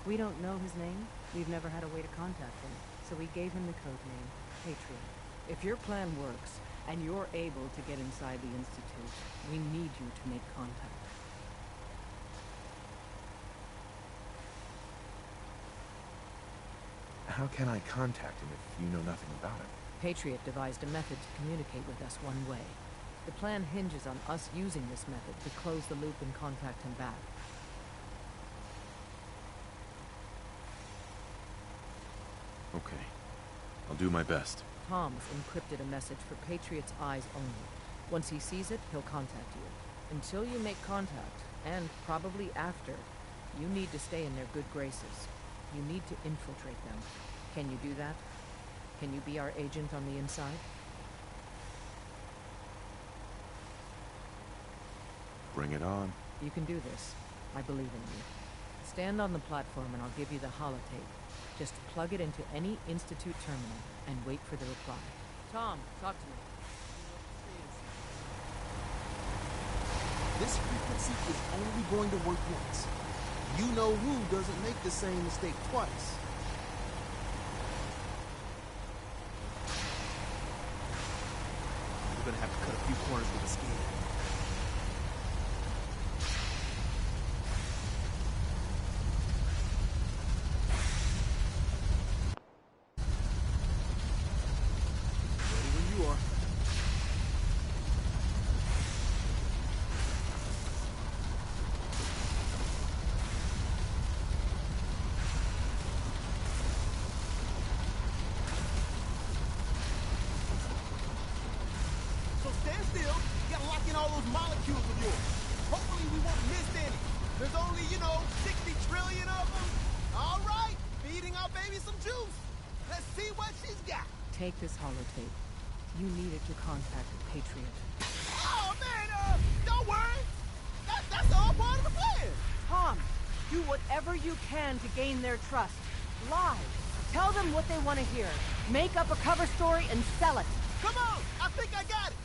We don't know his name. We've never had a way to contact him, so we gave him the code name, Patriot. If your plan works, and you're able to get inside the Institute, we need you to make contact. How can I contact him if you know nothing about him? Patriot devised a method to communicate with us one way. The plan hinges on us using this method to close the loop and contact him back. Okay. I'll do my best. Tom's encrypted a message for Patriot's eyes only. Once he sees it, he'll contact you. Until you make contact, and probably after, you need to stay in their good graces. You need to infiltrate them. Can you do that? Can you be our agent on the inside? Bring it on. You can do this. I believe in you. Stand on the platform and I'll give you the holotape. Just plug it into any Institute terminal and wait for the reply. Tom, talk to me. This frequency is only going to work once. You know who doesn't make the same mistake twice. We're gonna have to cut a few corners with the skin. Take this holotape. You need it to contact Patriot. Oh, man, don't worry. That's all part of the plan. Tom, do whatever you can to gain their trust. Lie. Tell them what they want to hear. Make up a cover story and sell it. Come on, I think I got it.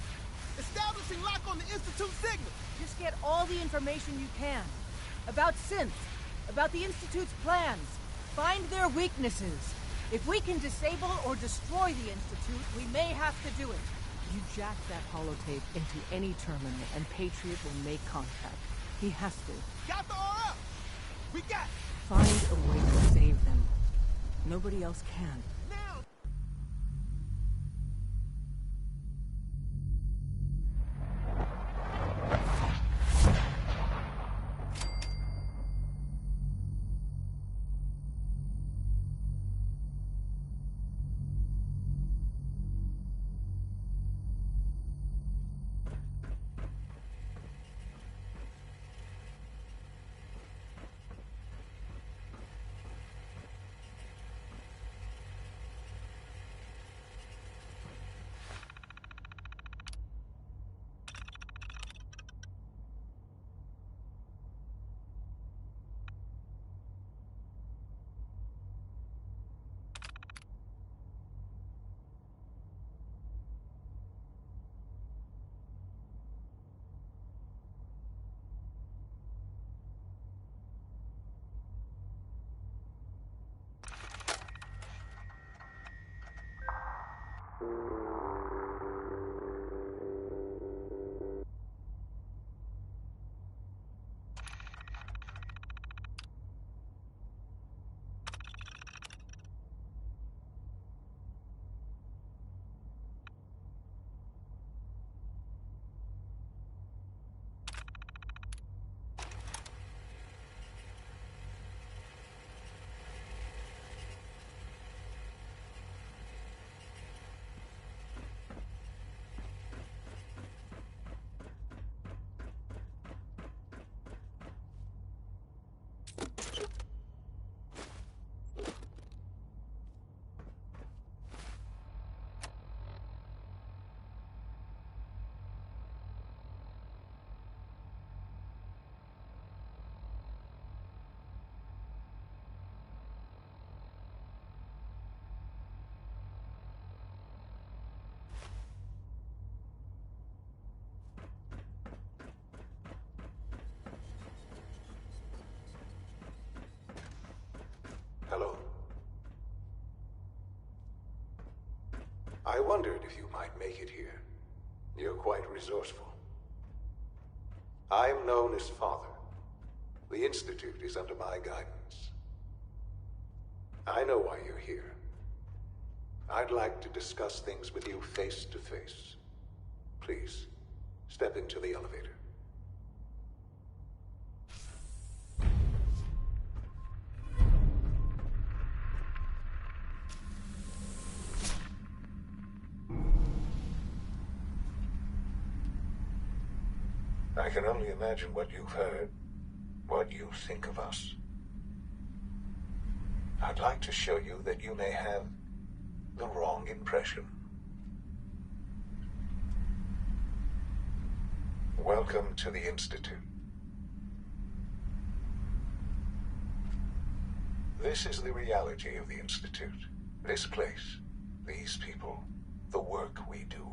Establishing lock on the Institute signal. Just get all the information you can. About synths. About the Institute's plans. Find their weaknesses. If we can disable or destroy the Institute, we may have to do it. You jack that holotape into any terminal, and Patriot will make contact. He has to. Got the RF! We got... Find a way to save them. Nobody else can. Hello. I wondered if you might make it here. You're quite resourceful. I'm known as Father. The Institute is under my guidance. I know why you're here. I'd like to discuss things with you face to face. Please, step into the elevator. I can only imagine what you've heard, what you think of us. I'd like to show you that you may have the wrong impression. Welcome to the Institute. This is the reality of the Institute. This place, these people, the work we do.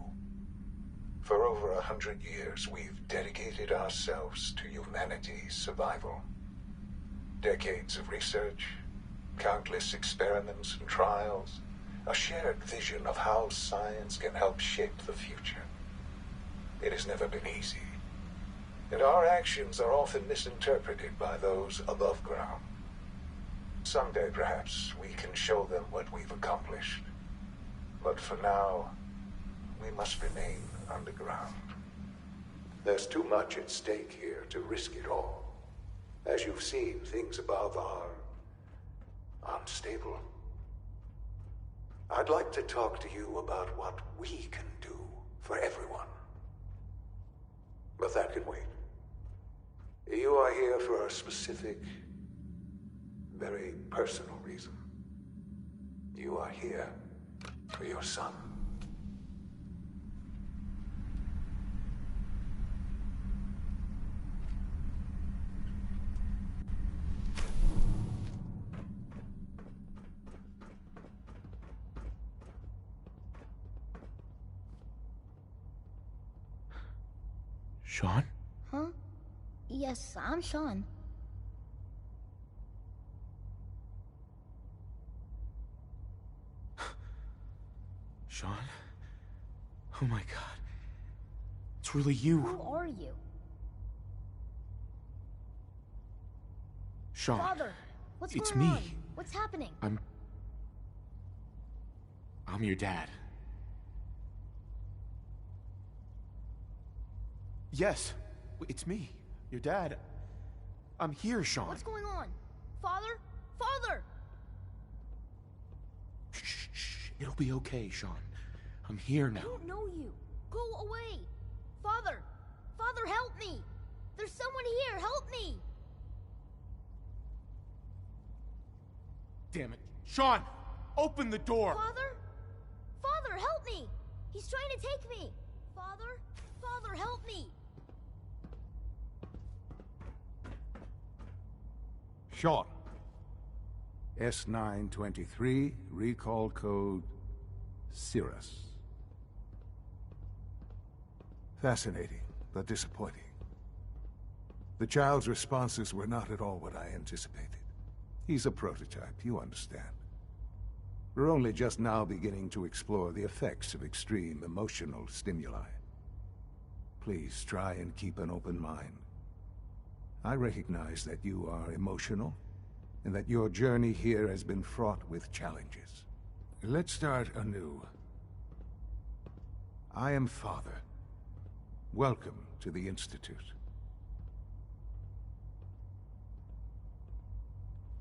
For over 100 years, we've dedicated ourselves to humanity's survival. Decades of research, countless experiments and trials, a shared vision of how science can help shape the future. It has never been easy, and our actions are often misinterpreted by those above ground. Someday, perhaps, we can show them what we've accomplished. But for now, we must remain underground. There's too much at stake here to risk it all. As you've seen, things above are unstable. I'd like to talk to you about what we can do for everyone. But that can wait. You are here for a specific, very personal reason. You are here for your son. Sean? Huh? Yes, I'm Sean. Sean? Oh my god. It's really you. Who are you? Sean. Father, what's It's going me. on? What's happening? I'm your dad. Yes, it's me, your dad. I'm here, Sean. What's going on? Father? Father! Shh. It'll be okay, Sean. I'm here now. I don't know you. Go away. Father! Father, help me! There's someone here. Help me! Damn it. Sean! Open the door! Father? Father, help me! He's trying to take me! Father? Father, help me! Sean. S923, recall code Cirrus. Fascinating, but disappointing. The child's responses were not at all what I anticipated. He's a prototype, you understand. We're only just now beginning to explore the effects of extreme emotional stimuli. Please try and keep an open mind. I recognize that you are emotional, and that your journey here has been fraught with challenges. Let's start anew. I am Father. Welcome to the Institute.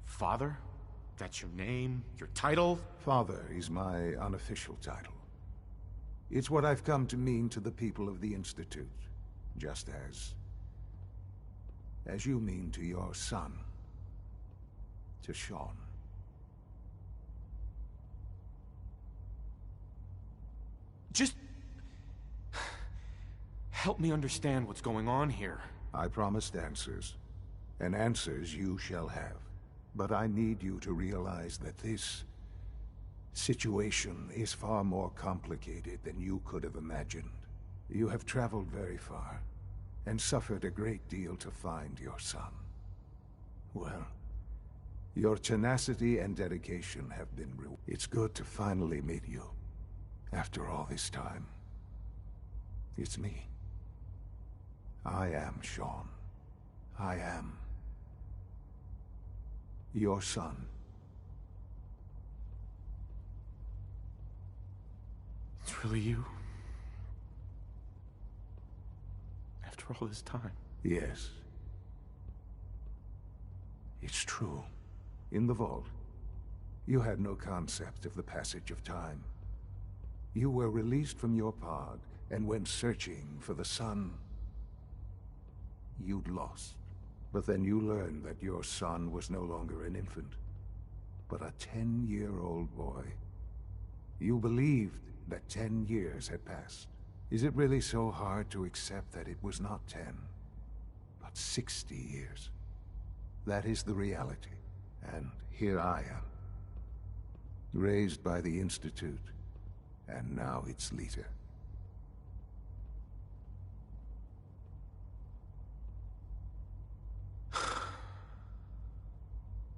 Father? That's your name? Your title? Father is my unofficial title. It's what I've come to mean to the people of the Institute, just as you mean to your son, to Sean. Just help me understand what's going on here. I promised answers, and answers you shall have. But I need you to realize that this situation is far more complicated than you could have imagined. You have traveled very far, and suffered a great deal to find your son. Well, your tenacity and dedication have been rewarded. It's good to finally meet you, after all this time. It's me. I am Sean. I am your son. It's really you? After all this time? Yes. It's true. In the vault, you had no concept of the passage of time. You were released from your pod and went searching for the son you'd lost. But then you learned that your son was no longer an infant, but a 10-year-old boy. You believed that 10 years had passed. Is it really so hard to accept that it was not 10, but 60 years? That is the reality, and here I am, raised by the Institute, and now its leader.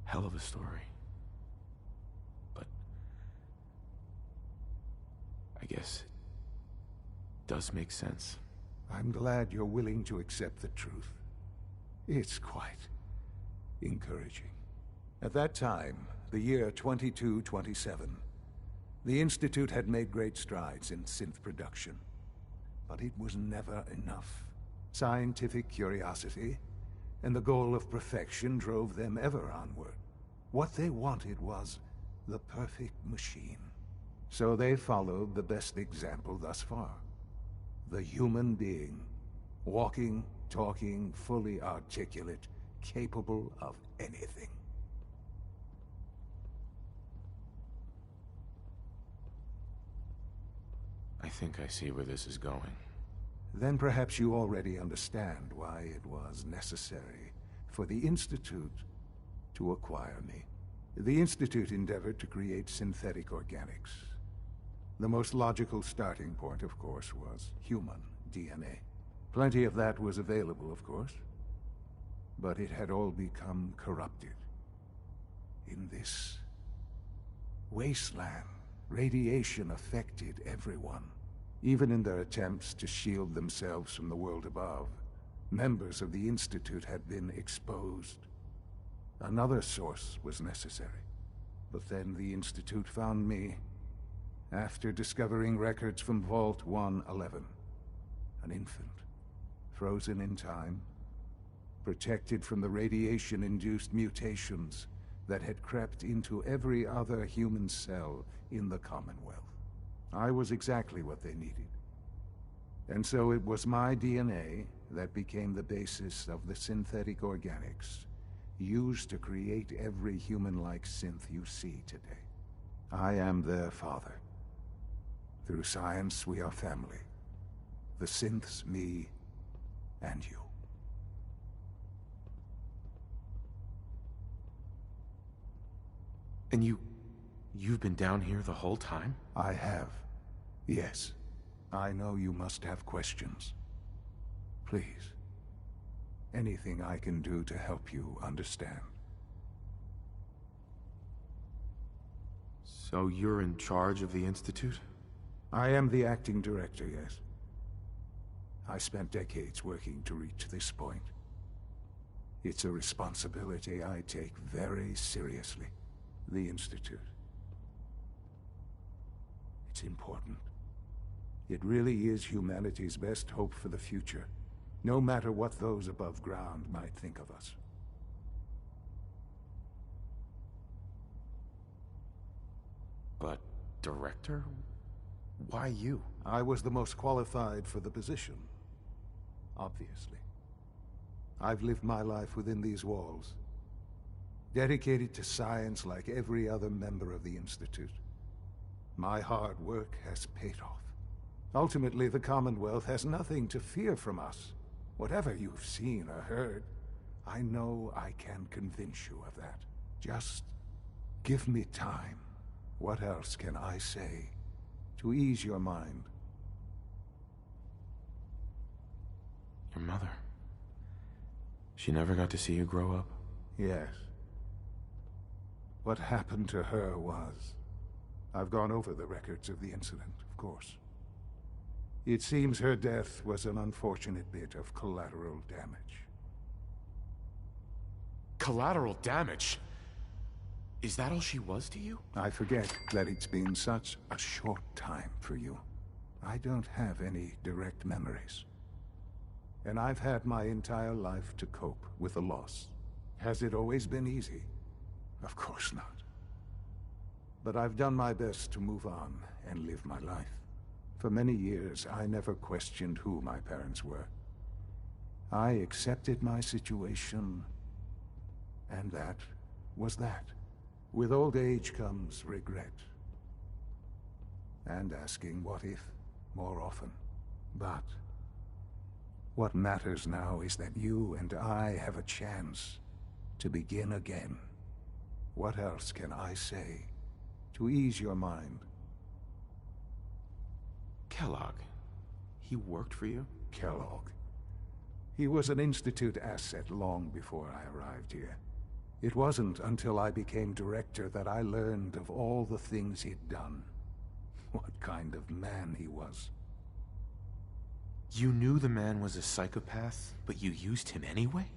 Hell of a story. But I guess it does make sense. I'm glad you're willing to accept the truth. It's quite encouraging. At that time, the year 2227, the Institute had made great strides in synth production. But it was never enough. Scientific curiosity and the goal of perfection drove them ever onward. What they wanted was the perfect machine. So they followed the best example thus far. The human being. Walking, talking, fully articulate, capable of anything. I think I see where this is going. Then perhaps you already understand why it was necessary for the Institute to acquire me. The Institute endeavored to create synthetic organics. The most logical starting point, of course, was human DNA. Plenty of that was available, of course, but it had all become corrupted. In this wasteland Radiation affected everyone. Even in their attempts to shield themselves from the world above, members of the Institute had been exposed. Another source was necessary. But then the Institute found me after discovering records from Vault 111. An infant, frozen in time, protected from the radiation-induced mutations that had crept into every other human cell in the Commonwealth. I was exactly what they needed. And so it was my DNA that became the basis of the synthetic organics used to create every human-like synth you see today. I am their father. Through science, we are family. The synths, me, and you. And you've been down here the whole time? I have. Yes. I know you must have questions. Please. Anything I can do to help you understand. So you're in charge of the Institute? I am the acting director, yes. I spent decades working to reach this point. It's a responsibility I take very seriously. The Institute. It's important. It really is humanity's best hope for the future, no matter what those above ground might think of us. But, Director? Why you? I was the most qualified for the position. Obviously. I've lived my life within these walls, dedicated to science like every other member of the Institute. My hard work has paid off. Ultimately, the Commonwealth has nothing to fear from us. Whatever you've seen or heard, I know I can convince you of that. Just give me time. What else can I say to ease your mind? Your mother. She never got to see you grow up? Yes. What happened to her was... I've gone over the records of the incident, of course. It seems her death was an unfortunate bit of collateral damage. Collateral damage? Is that all she was to you? I forget that it's been such a short time for you. I don't have any direct memories. And I've had my entire life to cope with the loss. Has it always been easy? Of course not. But I've done my best to move on and live my life. For many years, I never questioned who my parents were. I accepted my situation, and that was that. With old age comes regret. And asking what if more often. But what matters now is that you and I have a chance to begin again. What else can I say to ease your mind? Kellogg. He worked for you? Kellogg. He was an Institute asset long before I arrived here. It wasn't until I became director that I learned of all the things he'd done. What kind of man he was. You knew the man was a psychopath, but you used him anyway?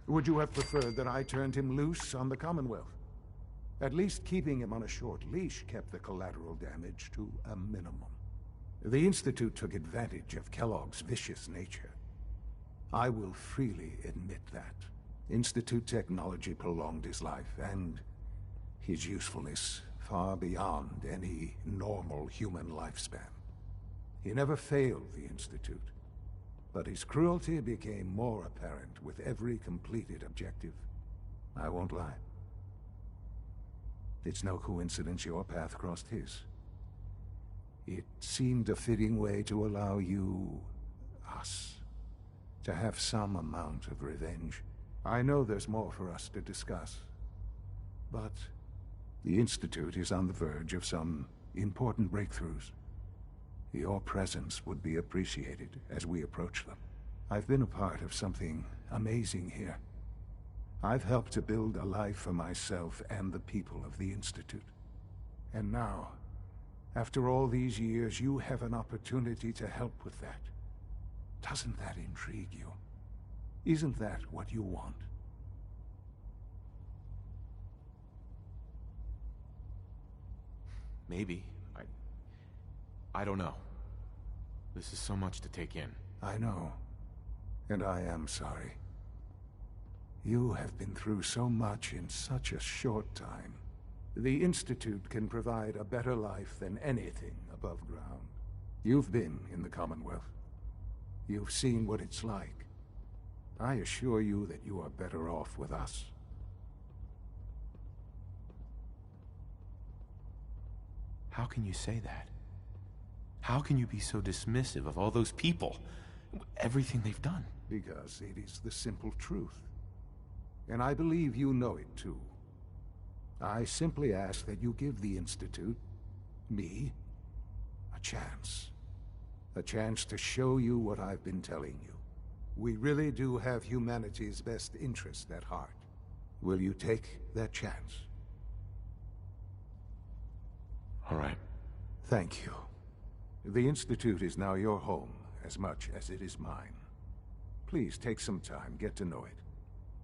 Would you have preferred that I turned him loose on the Commonwealth? At least keeping him on a short leash kept the collateral damage to a minimum. The Institute took advantage of Kellogg's vicious nature. I will freely admit that. Institute technology prolonged his life, and his usefulness far beyond any normal human lifespan. He never failed the Institute, but his cruelty became more apparent with every completed objective. I won't lie. It's no coincidence your path crossed his. It seemed a fitting way to allow you, us, to have some amount of revenge. I know there's more for us to discuss, but the Institute is on the verge of some important breakthroughs. Your presence would be appreciated as we approach them. I've been a part of something amazing here. I've helped to build a life for myself and the people of the Institute. And now, after all these years, you have an opportunity to help with that. Doesn't that intrigue you? Isn't that what you want? Maybe. I don't know. This is so much to take in. I know. And I am sorry. You have been through so much in such a short time. The Institute can provide a better life than anything above ground. You've been in the Commonwealth. You've seen what it's like. I assure you that you are better off with us. How can you say that? How can you be so dismissive of all those people? Everything they've done? Because it is the simple truth. And I believe you know it too. I simply ask that you give the Institute, me, a chance. A chance to show you what I've been telling you. We really do have humanity's best interest at heart. Will you take that chance? All right. Thank you. The Institute is now your home as much as it is mine. Please take some time, get to know it.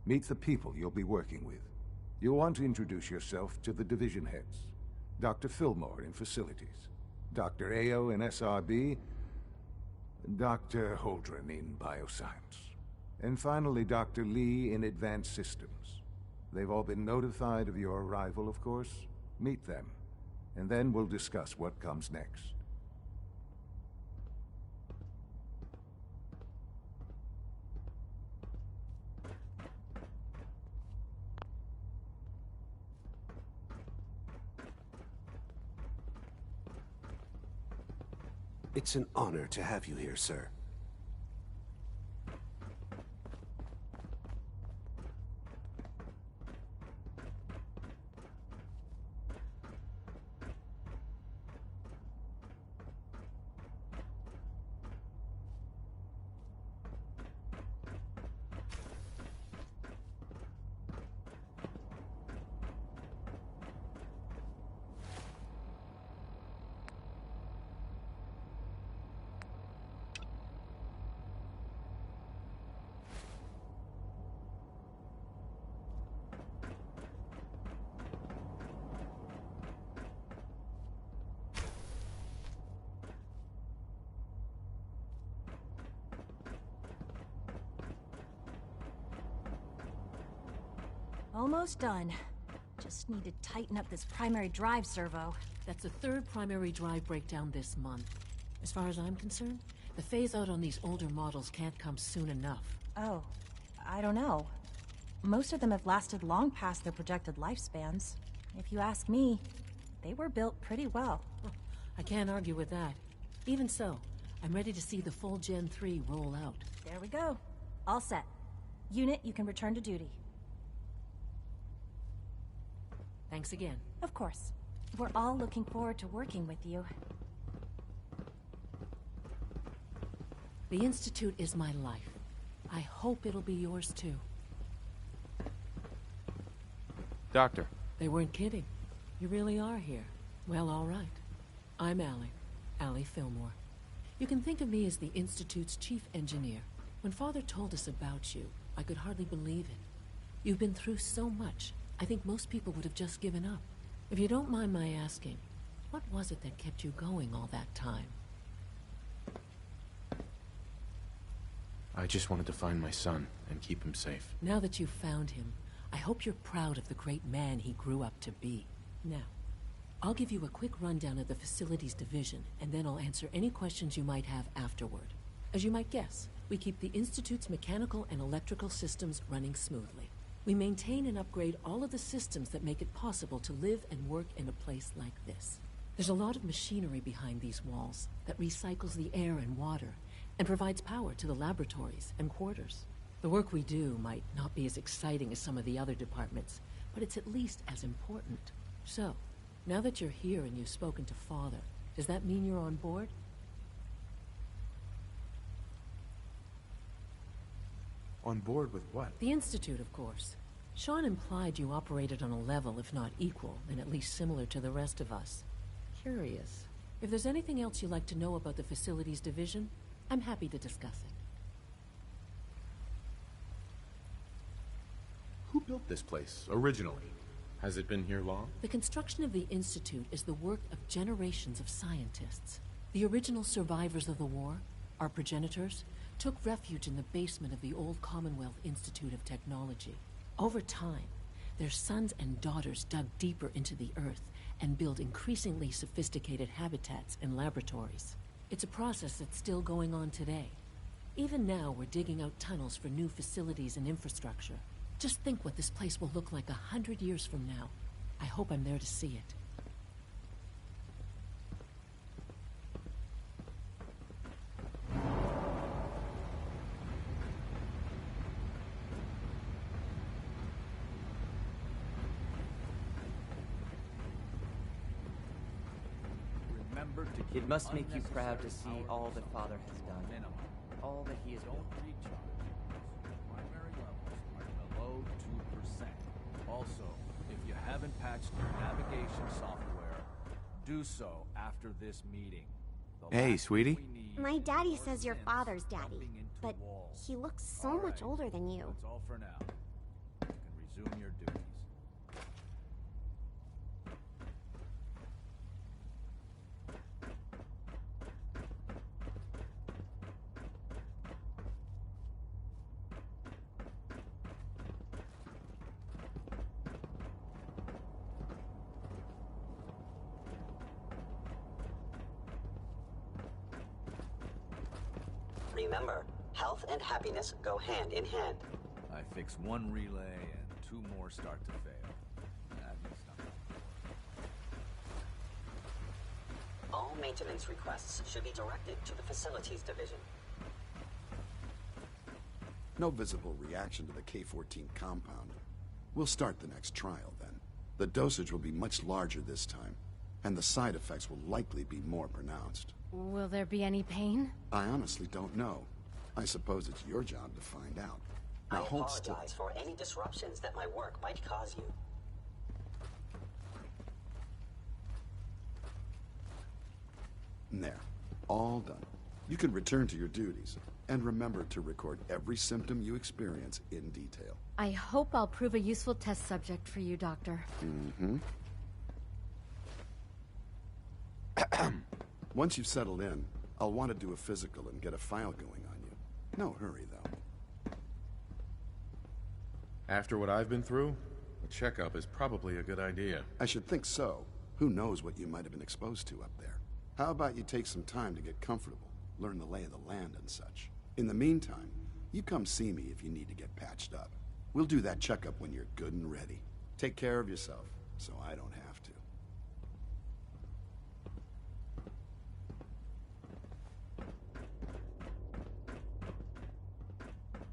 Meet the people you'll be working with. You'll want to introduce yourself to the division heads. Dr. Fillmore in Facilities, Dr. Ayo in SRB, Dr. Holdren in Bioscience, and finally Dr. Lee in Advanced Systems. They've all been notified of your arrival, of course. Meet them, and then we'll discuss what comes next. It's an honor to have you here, sir. Almost done. Just need to tighten up this primary drive servo. That's the third primary drive breakdown this month. As far as I'm concerned, the phase-out on these older models can't come soon enough. Oh, I don't know. Most of them have lasted long past their projected lifespans. If you ask me, they were built pretty well. I can't argue with that. Even so, I'm ready to see the full Gen 3 roll out. There we go. All set. Unit, you can return to duty. Thanks again. Of course. We're all looking forward to working with you. The Institute is my life. I hope it'll be yours too. Doctor. They weren't kidding. You really are here. Well, all right. I'm Allie Fillmore. You can think of me as the Institute's chief engineer. When Father told us about you, I could hardly believe it. You've been through so much. I think most people would have just given up. If you don't mind my asking, what was it that kept you going all that time? I just wanted to find my son and keep him safe. Now that you've found him, I hope you're proud of the great man he grew up to be. Now, I'll give you a quick rundown of the Facilities Division, and then I'll answer any questions you might have afterward. As you might guess, we keep the Institute's mechanical and electrical systems running smoothly. We maintain and upgrade all of the systems that make it possible to live and work in a place like this. There's a lot of machinery behind these walls that recycles the air and water and provides power to the laboratories and quarters. The work we do might not be as exciting as some of the other departments, but it's at least as important. So, now that you're here and you've spoken to Father, does that mean you're on board? On board with what? The Institute, of course. Sean implied you operated on a level, if not equal, and at least similar to the rest of us. Curious. If there's anything else you'd like to know about the Facilities Division, I'm happy to discuss it. Who built this place, originally? Has it been here long? The construction of the Institute is the work of generations of scientists. The original survivors of the war, our progenitors, took refuge in the basement of the old Commonwealth Institute of Technology. Over time, their sons and daughters dug deeper into the earth and built increasingly sophisticated habitats and laboratories. It's a process that's still going on today. Even now, we're digging out tunnels for new facilities and infrastructure. Just think what this place will look like 100 years from now. I hope I'm there to see it. It must make you proud to see all that Father has done. All that he has done. Primary levels are below 2%. Also, if you haven't patched your navigation software, do so after this meeting. Hey, sweetie. My daddy says your father's daddy, but he looks so much older than you. That's all for now. You can resume your duties. Remember, health and happiness go hand in hand. I fix one relay and 2 more start to fail. That's not All maintenance requests should be directed to the Facilities Division. No visible reaction to the K-14 compound. We'll start the next trial then. The dosage will be much larger this time, and the side effects will likely be more pronounced. Will there be any pain? I honestly don't know. I suppose it's your job to find out. I Now hold still. apologize for any disruptions that my work might cause you. There. All done. You can return to your duties. And remember to record every symptom you experience in detail. I hope I'll prove a useful test subject for you, Doctor. Mm-hmm. Once you've settled in, I'll want to do a physical and get a file going on you. No hurry, though. After what I've been through, a checkup is probably a good idea. I should think so. Who knows what you might have been exposed to up there. How about you take some time to get comfortable, learn the lay of the land and such. In the meantime, you come see me if you need to get patched up. We'll do that checkup when you're good and ready. Take care of yourself, so I don't have to.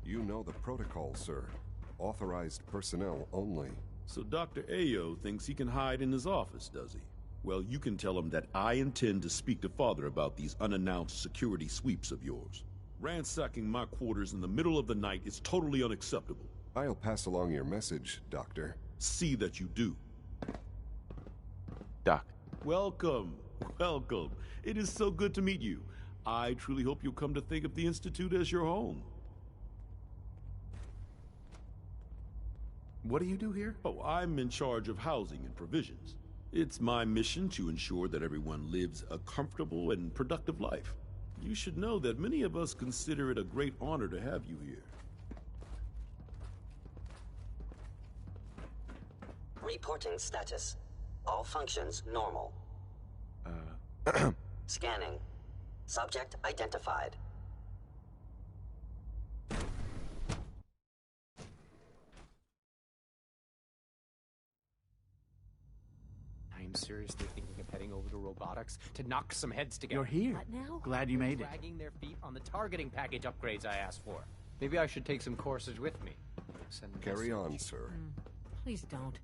You know the protocol, sir. Authorized personnel only. So Dr. Ayo thinks he can hide in his office, does he? Well, you can tell him that I intend to speak to Father about these unannounced security sweeps of yours. Ransacking my quarters in the middle of the night is totally unacceptable. I'll pass along your message, Doctor. See that you do. Doc. Welcome. Welcome. It is so good to meet you. I truly hope you'll come to think of the Institute as your home. What do you do here? Oh, I'm in charge of housing and provisions. It's my mission to ensure that everyone lives a comfortable and productive life. You should know that many of us consider it a great honor to have you here. Reporting status. All functions normal. Scanning. Subject identified. I'm seriously thinking of heading over to robotics to knock some heads together. You're here. What now? Glad you made it. Dragging their feet on the targeting package upgrades I asked for. Maybe I should take some courses with me. Carry on, sir. Please don't.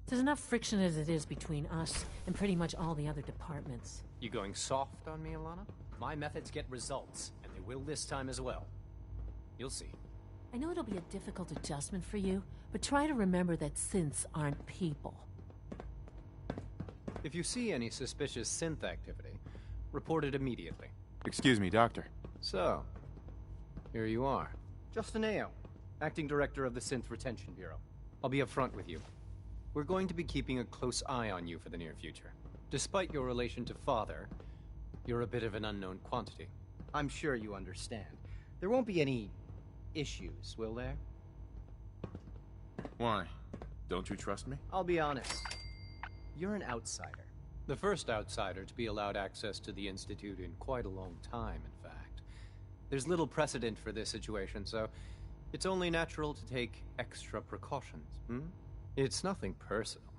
There's enough friction as it is between us and pretty much all the other departments. You going soft on me, Alana? My methods get results, and they will this time as well. You'll see. I know it'll be a difficult adjustment for you, But try to remember that synths aren't people. If you see any suspicious synth activity, report it immediately. Excuse me, Doctor. So, here you are. Justin Ao, Acting Director of the Synth Retention Bureau. I'll be upfront with you. We're going to be keeping a close eye on you for the near future. Despite your relation to Father, you're a bit of an unknown quantity. I'm sure you understand. There won't be any issues, will there? Why? Don't you trust me? I'll be honest. You're an outsider. The first outsider to be allowed access to the Institute in quite a long time, in fact. There's little precedent for this situation, so it's only natural to take extra precautions, It's nothing personal,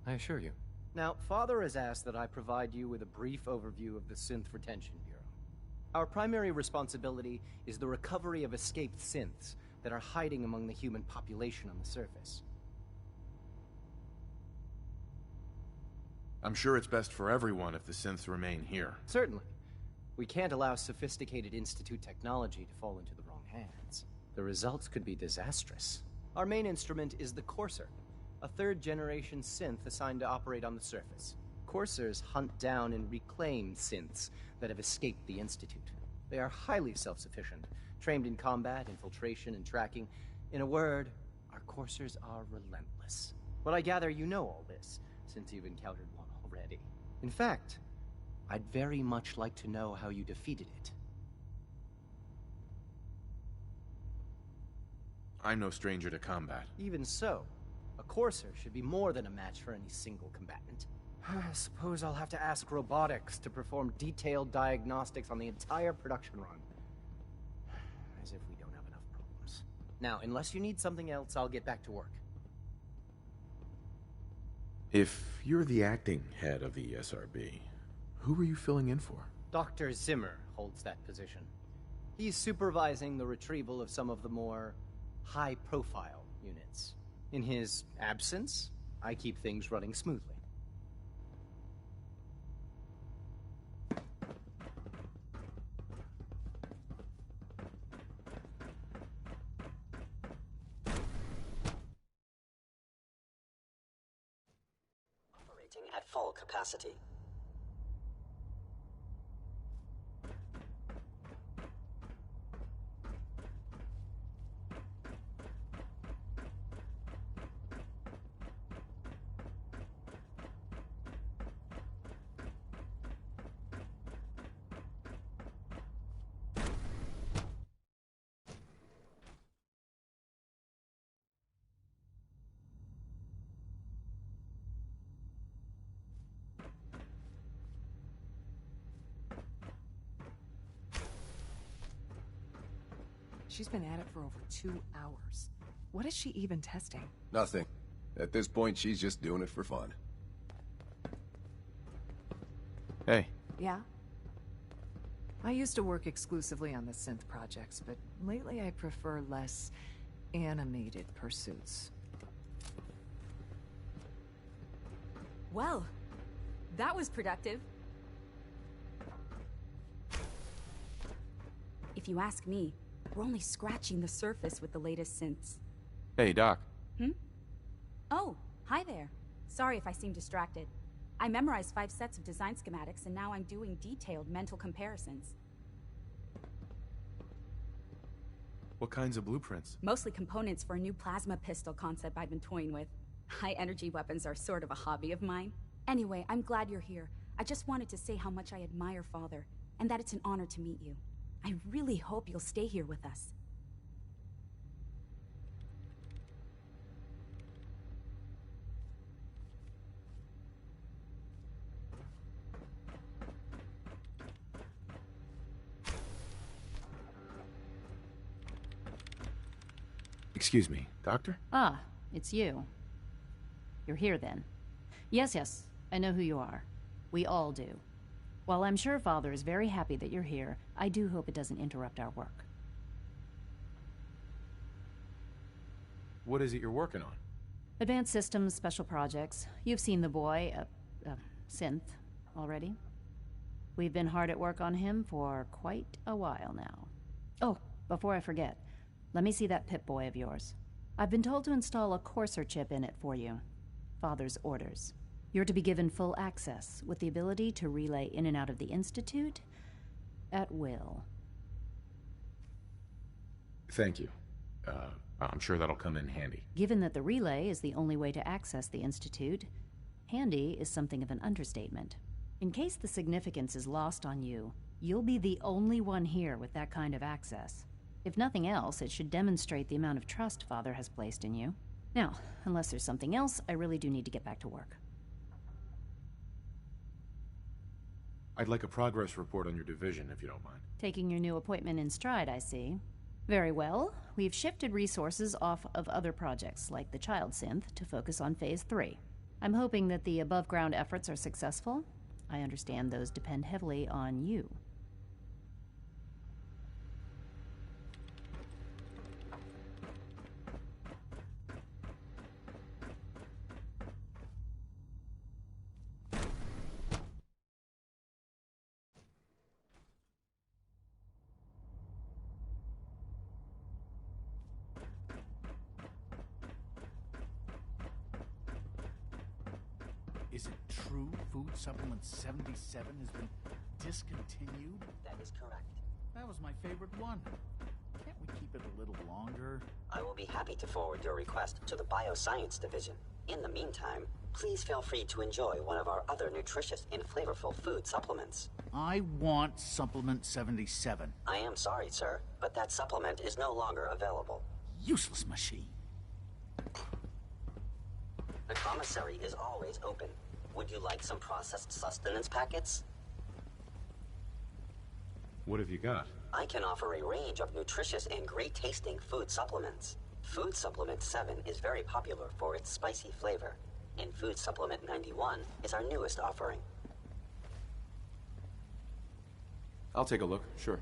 I assure you. Now, Father has asked that I provide you with a brief overview of the Synth Retention Bureau. Our primary responsibility is the recovery of escaped synths that are hiding among the human population on the surface. I'm sure it's best for everyone if the synths remain here. Certainly. We can't allow sophisticated Institute technology to fall into the wrong hands. The results could be disastrous. Our main instrument is the Courser, a third-generation synth assigned to operate on the surface. Coursers hunt down and reclaim synths that have escaped the Institute. They are highly self-sufficient, trained in combat, infiltration, and tracking. In a word, our Coursers are relentless. But I gather you know all this, since you've encountered one already. In fact, I'd very much like to know how you defeated it. I'm no stranger to combat. Even so, a Courser should be more than a match for any single combatant. I suppose I'll have to ask robotics to perform detailed diagnostics on the entire production run. As if we don't have enough problems. Now, unless you need something else, I'll get back to work. If you're the acting head of the SRB, who were you filling in for? Dr. Zimmer holds that position. He's supervising the retrieval of some of the more high-profile units. In his absence, I keep things running smoothly. Operating at full capacity. She's been at it for over 2 hours. What is she even testing? Nothing. At this point, she's just doing it for fun. Hey. Yeah? I used to work exclusively on the synth projects, but lately I prefer less animated pursuits. Well, that was productive. If you ask me, we're only scratching the surface with the latest synths. Hey, Doc. Oh, hi there. Sorry if I seem distracted. I memorized 5 sets of design schematics, and now I'm doing detailed mental comparisons. What kinds of blueprints? Mostly components for a new plasma pistol concept I've been toying with. High-energy weapons are sort of a hobby of mine. Anyway, I'm glad you're here. I just wanted to say how much I admire Father, and that it's an honor to meet you. I really hope you'll stay here with us. Excuse me, Doctor? Ah, it's you. You're here then. Yes, I know who you are. We all do. While I'm sure Father is very happy that you're here, I do hope it doesn't interrupt our work. What is it you're working on? Advanced Systems, Special Projects. You've seen the boy, Synth, already. We've been hard at work on him for quite a while now. Oh, before I forget, let me see that Pip-Boy of yours. I've been told to install a courser chip in it for you. Father's orders. You're to be given full access, with the ability to relay in and out of the Institute at will. Thank you. I'm sure that'll come in handy. Given that the relay is the only way to access the Institute, handy is something of an understatement. In case the significance is lost on you, you'll be the only one here with that kind of access. If nothing else, it should demonstrate the amount of trust Father has placed in you. Now, unless there's something else, I really do need to get back to work. I'd like a progress report on your division, if you don't mind. Taking your new appointment in stride, I see. Very well. We've shifted resources off of other projects, like the child synth, to focus on Phase 3. I'm hoping that the above-ground efforts are successful. I understand those depend heavily on you. Is it true food supplement 77 has been discontinued? That is correct. That was my favorite one. Can't we keep it a little longer? I will be happy to forward your request to the Bioscience Division. In the meantime, please feel free to enjoy one of our other nutritious and flavorful food supplements. I want supplement 77. I am sorry, sir, but that supplement is no longer available. Useless machine. The commissary is always open. Would you like some processed sustenance packets? What have you got? I can offer a range of nutritious and great-tasting food supplements. Food Supplement 7 is very popular for its spicy flavor, and Food Supplement 91 is our newest offering. I'll take a look, sure.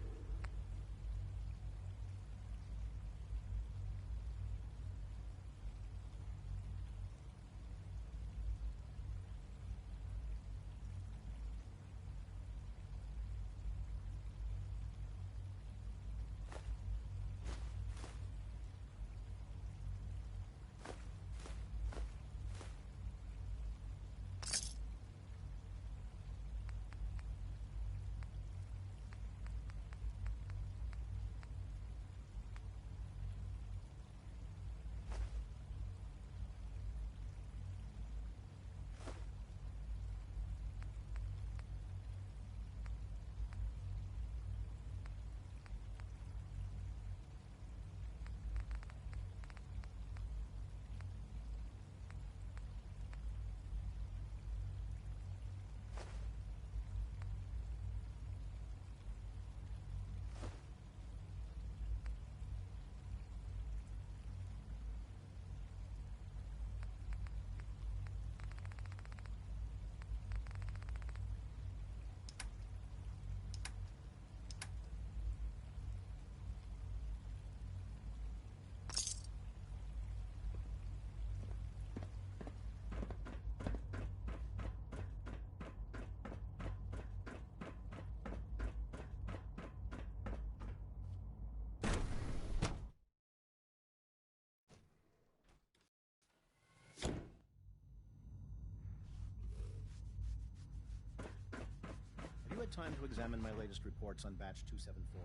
Have you had time to examine my latest reports on batch 274?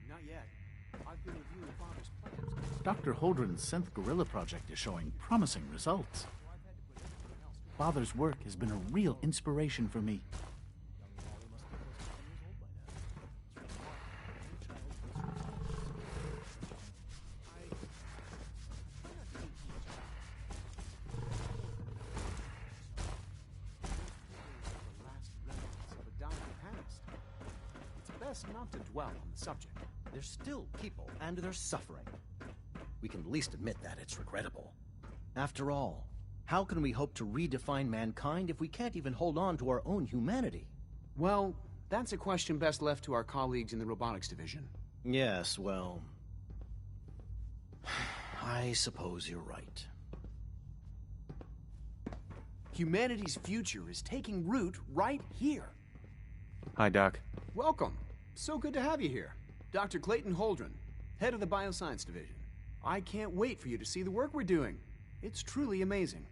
Not yet. I've been reviewing Father's plans. Dr. Holdren's synth gorilla project is showing promising results. Father's work has been a real inspiration for me. Not to dwell on the subject. There's still people, and they're suffering. We can at least admit that it's regrettable. After all, how can we hope to redefine mankind if we can't even hold on to our own humanity? Well, that's a question best left to our colleagues in the robotics division. Yes, well... I suppose you're right. Humanity's future is taking root right here. Hi, Doc. Welcome. So good to have you here. Dr. Clayton Holdren, head of the Bioscience Division. I can't wait for you to see the work we're doing. It's truly amazing.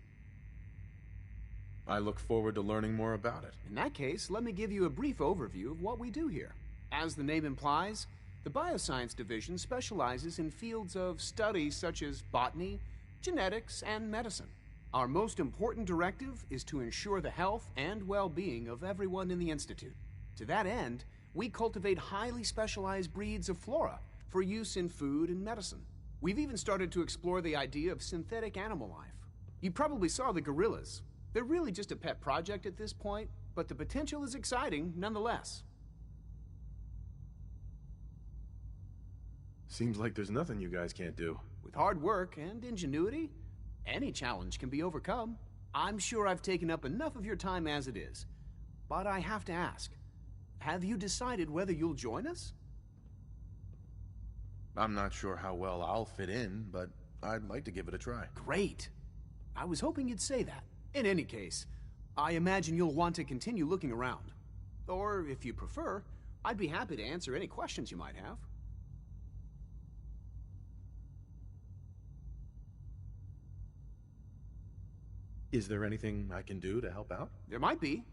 I look forward to learning more about it. In that case, let me give you a brief overview of what we do here. As the name implies, the Bioscience Division specializes in fields of study such as botany, genetics, and medicine. Our most important directive is to ensure the health and well-being of everyone in the Institute. To that end, we cultivate highly specialized breeds of flora for use in food and medicine. We've even started to explore the idea of synthetic animal life. You probably saw the gorillas. They're really just a pet project at this point, but the potential is exciting nonetheless. Seems like there's nothing you guys can't do. With hard work and ingenuity, any challenge can be overcome. I'm sure I've taken up enough of your time as it is. But I have to ask, have you decided whether you'll join us? I'm not sure how well I'll fit in, but I'd like to give it a try. Great. I was hoping you'd say that. In any case, I imagine you'll want to continue looking around. Or, if you prefer, I'd be happy to answer any questions you might have. Is there anything I can do to help out? There might be.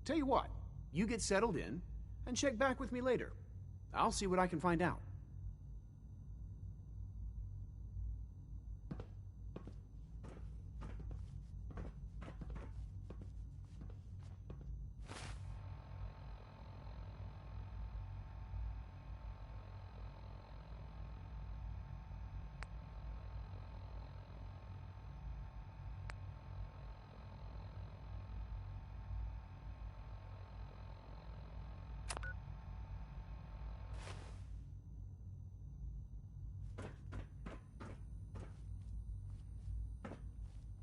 Tell you what, you get settled in, and check back with me later. I'll see what I can find out.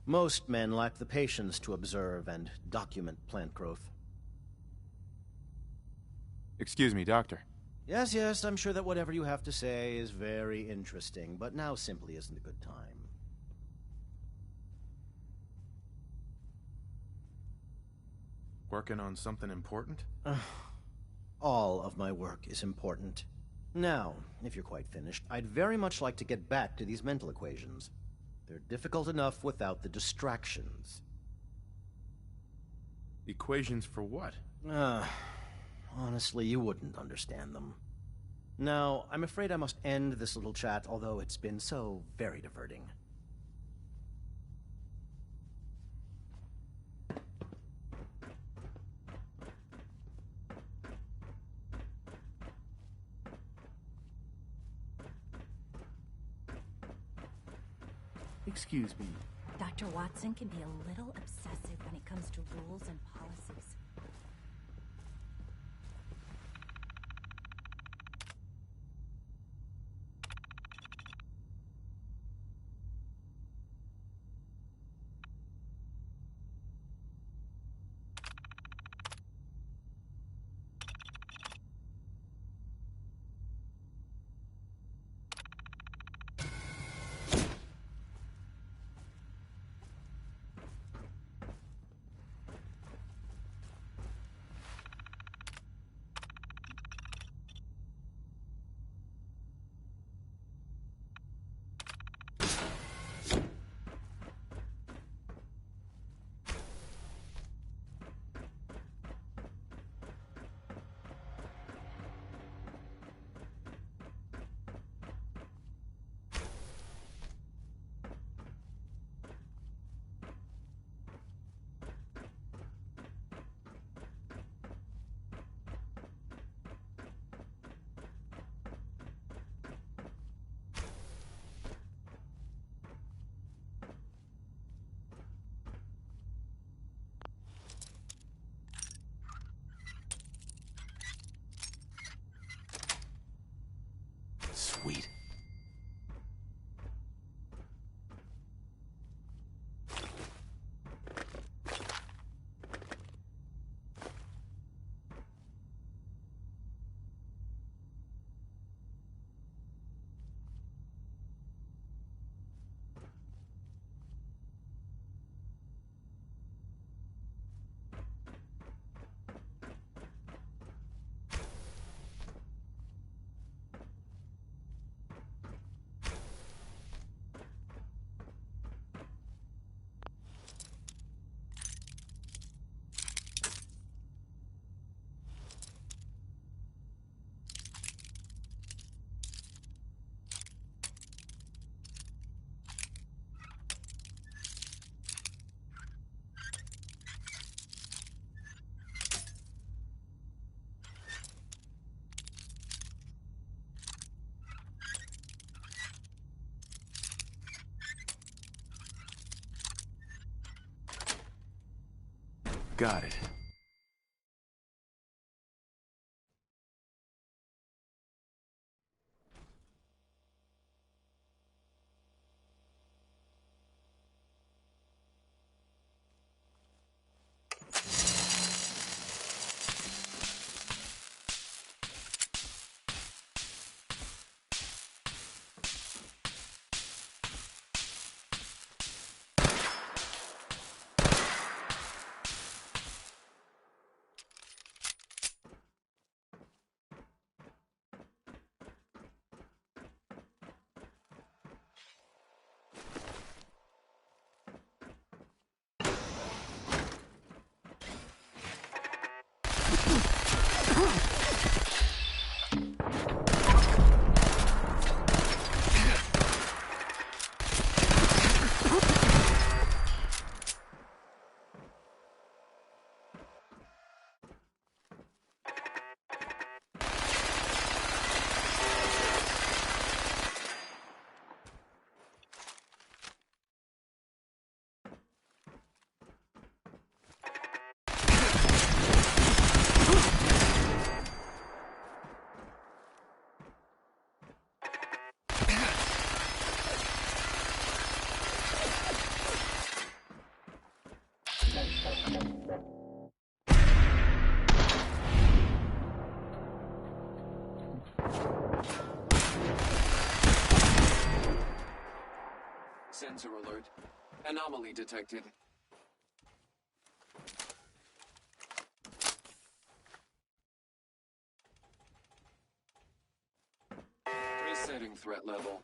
Most men lack the patience to observe and document plant growth. Excuse me, Doctor. Yes, I'm sure that whatever you have to say is very interesting, but now simply isn't a good time. Working on something important? All of my work is important. Now, if you're quite finished, I'd very much like to get back to these mental equations. They're difficult enough without the distractions. Equations for what? Honestly, you wouldn't understand them. Now, I'm afraid I must end this little chat, although it's been so very diverting. Excuse me. Dr. Watson can be a little obsessive when it comes to rules and policies. got it. Sensor alert. Anomaly detected. Resetting threat level.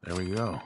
There we go.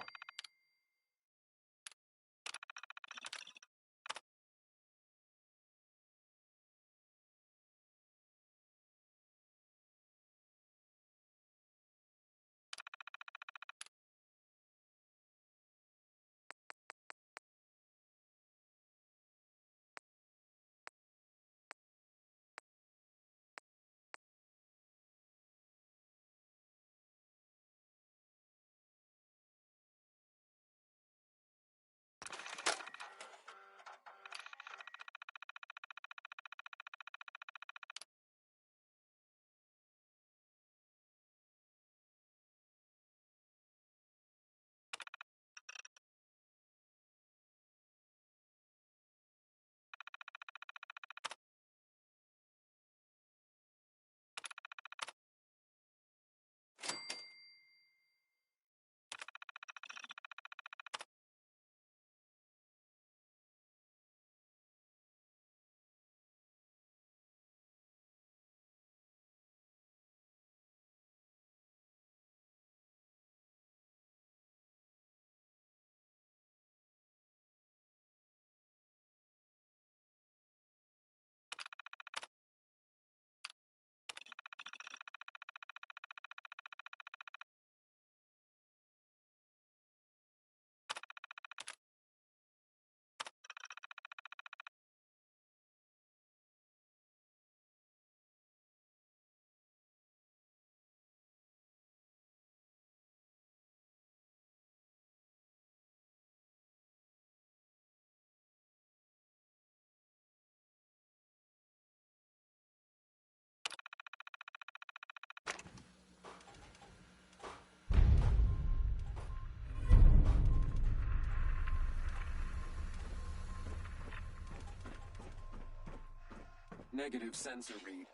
Negative sensor read.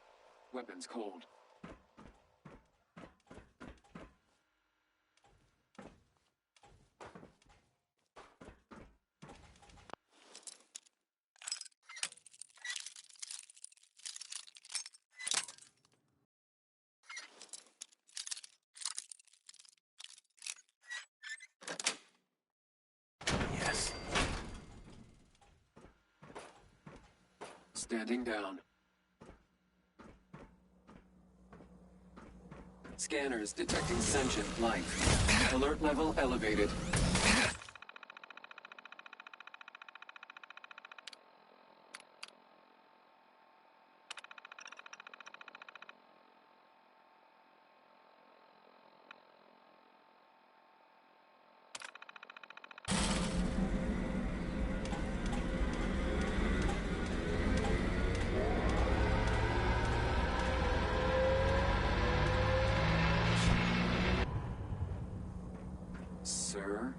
Weapons cold. Yes. Standing down. Scanners detecting sentient life. Alert level elevated. Sir?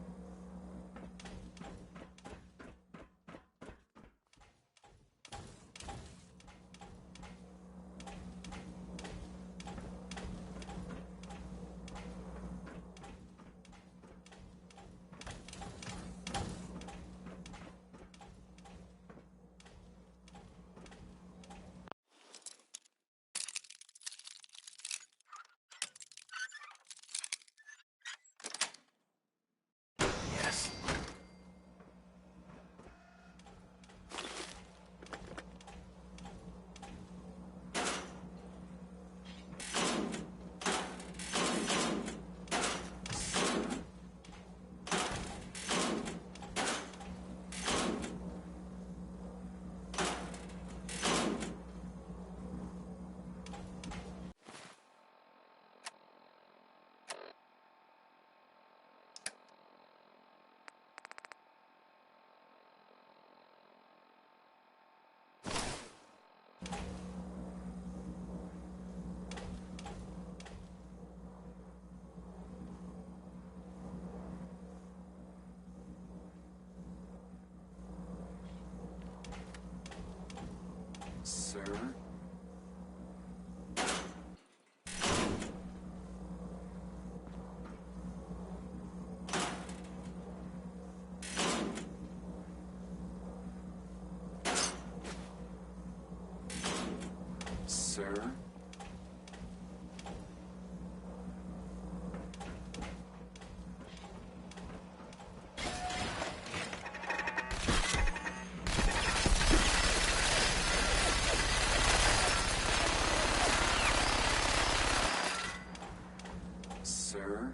Yes. Sir? Sir? Sir?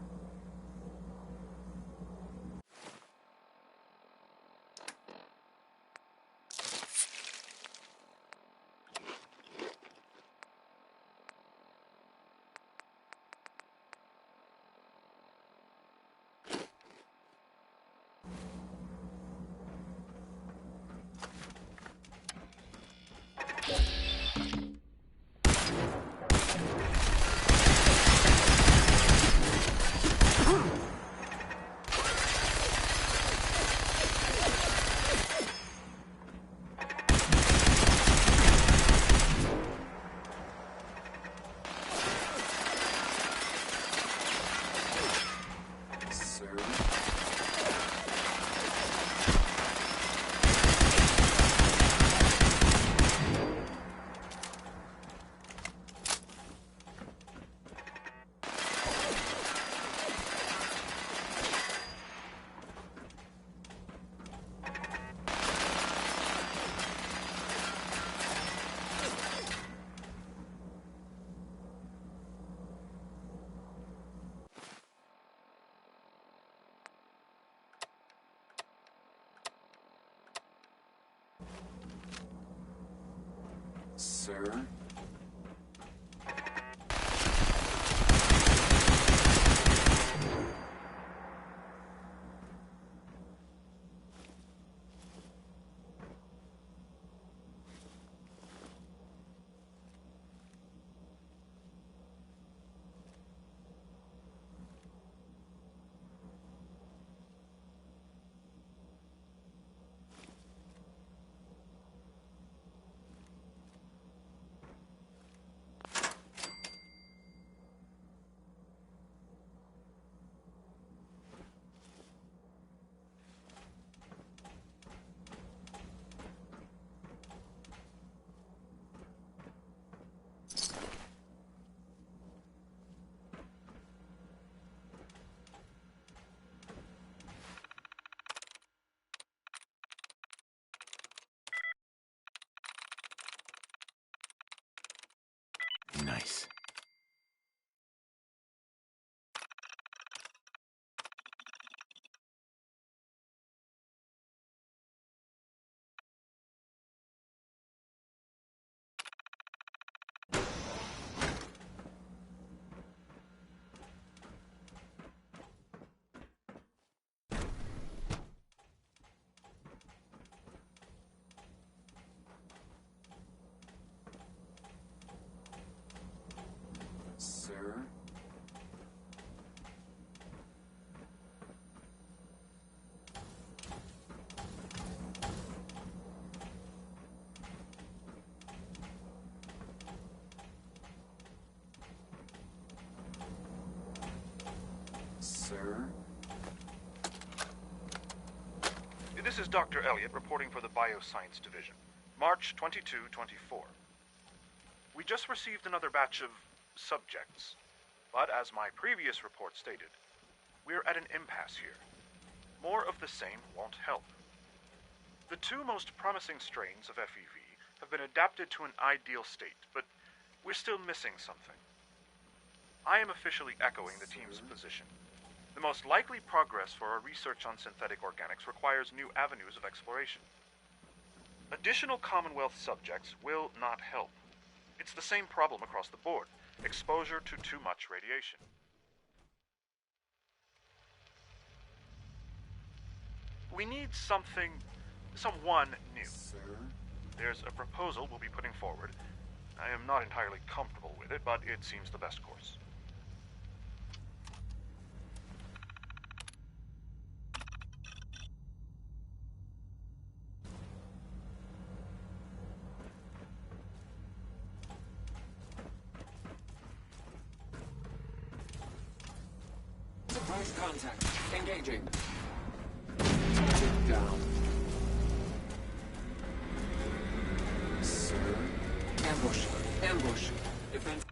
Sir? Nice. Dr. Elliot reporting for the Bioscience Division. March 22-24. We just received another batch of subjects, but as my previous report stated, we're at an impasse here. More of the same won't help. The two most promising strains of FEV have been adapted to an ideal state, but we're still missing something. I am officially echoing the team's position. The most likely progress for our research on synthetic organics requires new avenues of exploration. Additional Commonwealth subjects will not help. It's the same problem across the board: exposure to too much radiation. We need someone new. Sir? There's a proposal we'll be putting forward. I am not entirely comfortable with it, but it seems the best course. Surprise contact. Engaging. Target down. Sir? Ambush. Ambush. Defense.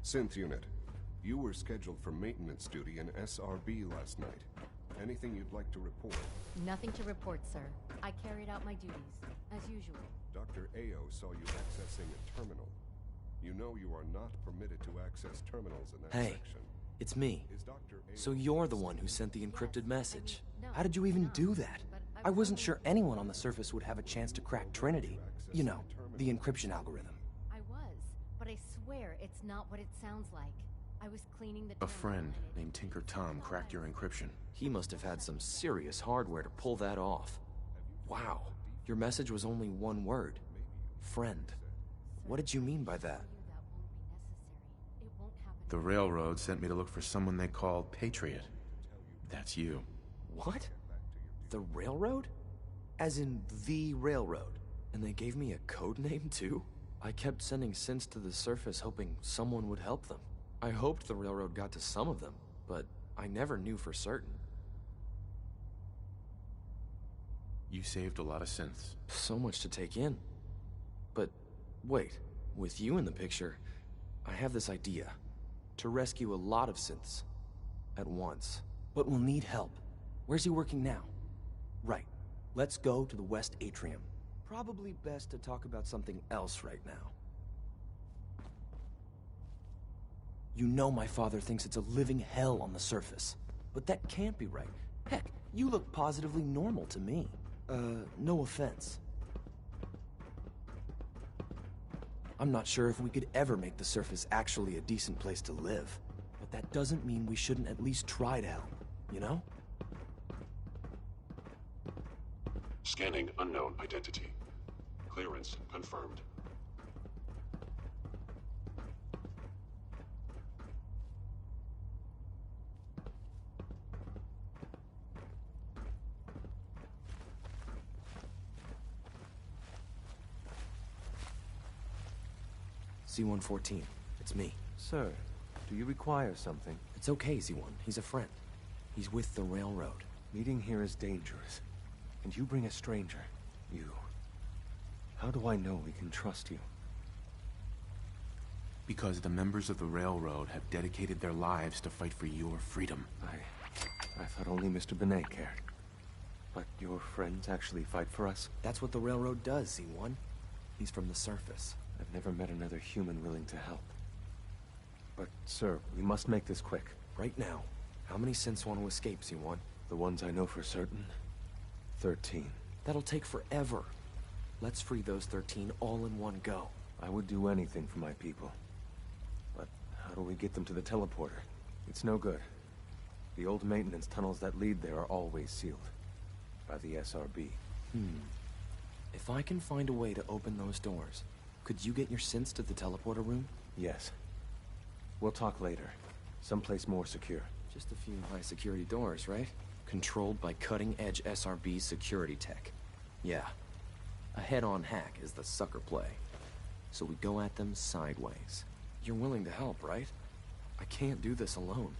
Synth unit, you were scheduled for maintenance duty in SRB last night. Anything you'd like to report? Nothing to report, sir. I carried out my duties, as usual. Dr. Ao saw you accessing a terminal. You know you are not permitted to access terminals in that section. It's me. So you're the one who sent the encrypted message. How did you even do that? I wasn't sure anyone on the surface would have a chance to crack Trinity. You know, the encryption algorithm. I was, but I swear it's not what it sounds like. I was cleaning the A friend named Tinker Tom cracked your encryption. He must have had some serious hardware to pull that off. Wow, your message was only one word. Friend. What did you mean by that? The railroad sent me to look for someone they call Patriot. That's you. What? The railroad? As in the railroad? And they gave me a code name too? I kept sending synths to the surface hoping someone would help them. I hoped the railroad got to some of them, but I never knew for certain. You saved a lot of synths. So much to take in. But wait, with you in the picture, I have this idea. To rescue a lot of synths at once. But we'll need help. Where's he working now? Right. Let's go to the West Atrium. Probably best to talk about something else right now. You know my father thinks it's a living hell on the surface. But that can't be right. Heck, you look positively normal to me. No offense. I'm not sure if we could ever make the surface actually a decent place to live. But that doesn't mean we shouldn't at least try to help, you know? Scanning unknown identity. Clearance confirmed. Z-114, it's me. Sir, do you require something? It's okay, Z-1. He's a friend. He's with the railroad. Meeting here is dangerous. And you bring a stranger. You. How do I know we can trust you? Because the members of the railroad have dedicated their lives to fight for your freedom. I thought only Mr. Benet cared. But your friends actually fight for us? That's what the railroad does, Z-1. He's from the surface. I've never met another human willing to help. But, sir, we must make this quick. Right now. How many synths want to escape, Z-1? The ones I know for certain? 13. That'll take forever. Let's free those 13 all in one go. I would do anything for my people. But how do we get them to the teleporter? It's no good. The old maintenance tunnels that lead there are always sealed. By the SRB. If I can find a way to open those doors, could you get your synths to the teleporter room? Yes. We'll talk later. Someplace more secure. Just a few high-security doors, right? Controlled by cutting-edge SRB security tech. Yeah. A head-on hack is the sucker play. So we go at them sideways. You're willing to help, right? I can't do this alone.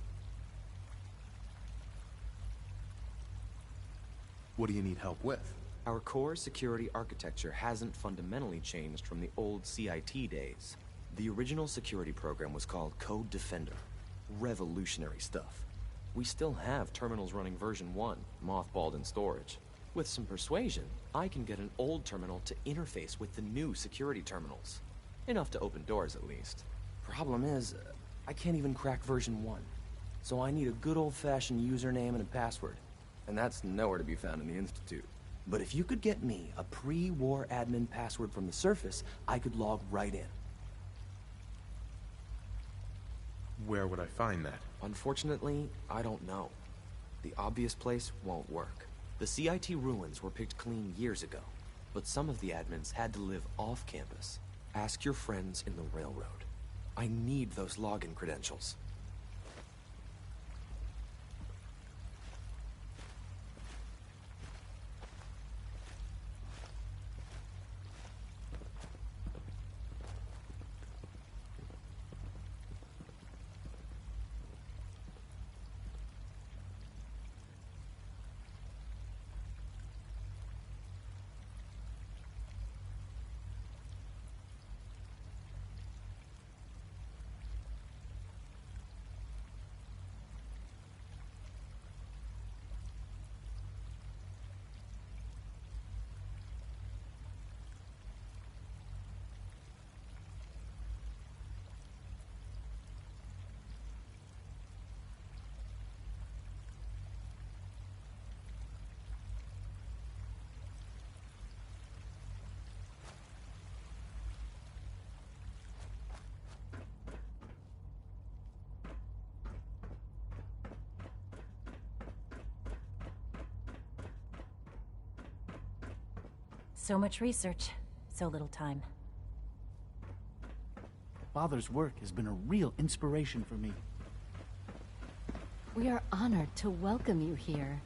What do you need help with? Our core security architecture hasn't fundamentally changed from the old CIT days. The original security program was called Code Defender. Revolutionary stuff. We still have terminals running version 1, mothballed in storage. With some persuasion, I can get an old terminal to interface with the new security terminals. Enough to open doors, at least. Problem is, I can't even crack version 1. So I need a good old-fashioned username and a password. And that's nowhere to be found in the Institute. But if you could get me a pre-war admin password from the surface, I could log right in. Where would I find that? Unfortunately, I don't know. The obvious place won't work. The CIT ruins were picked clean years ago, but some of the admins had to live off campus. Ask your friends in the railroad. I need those login credentials. So much research, so little time. Father's work has been a real inspiration for me. We are honored to welcome you here.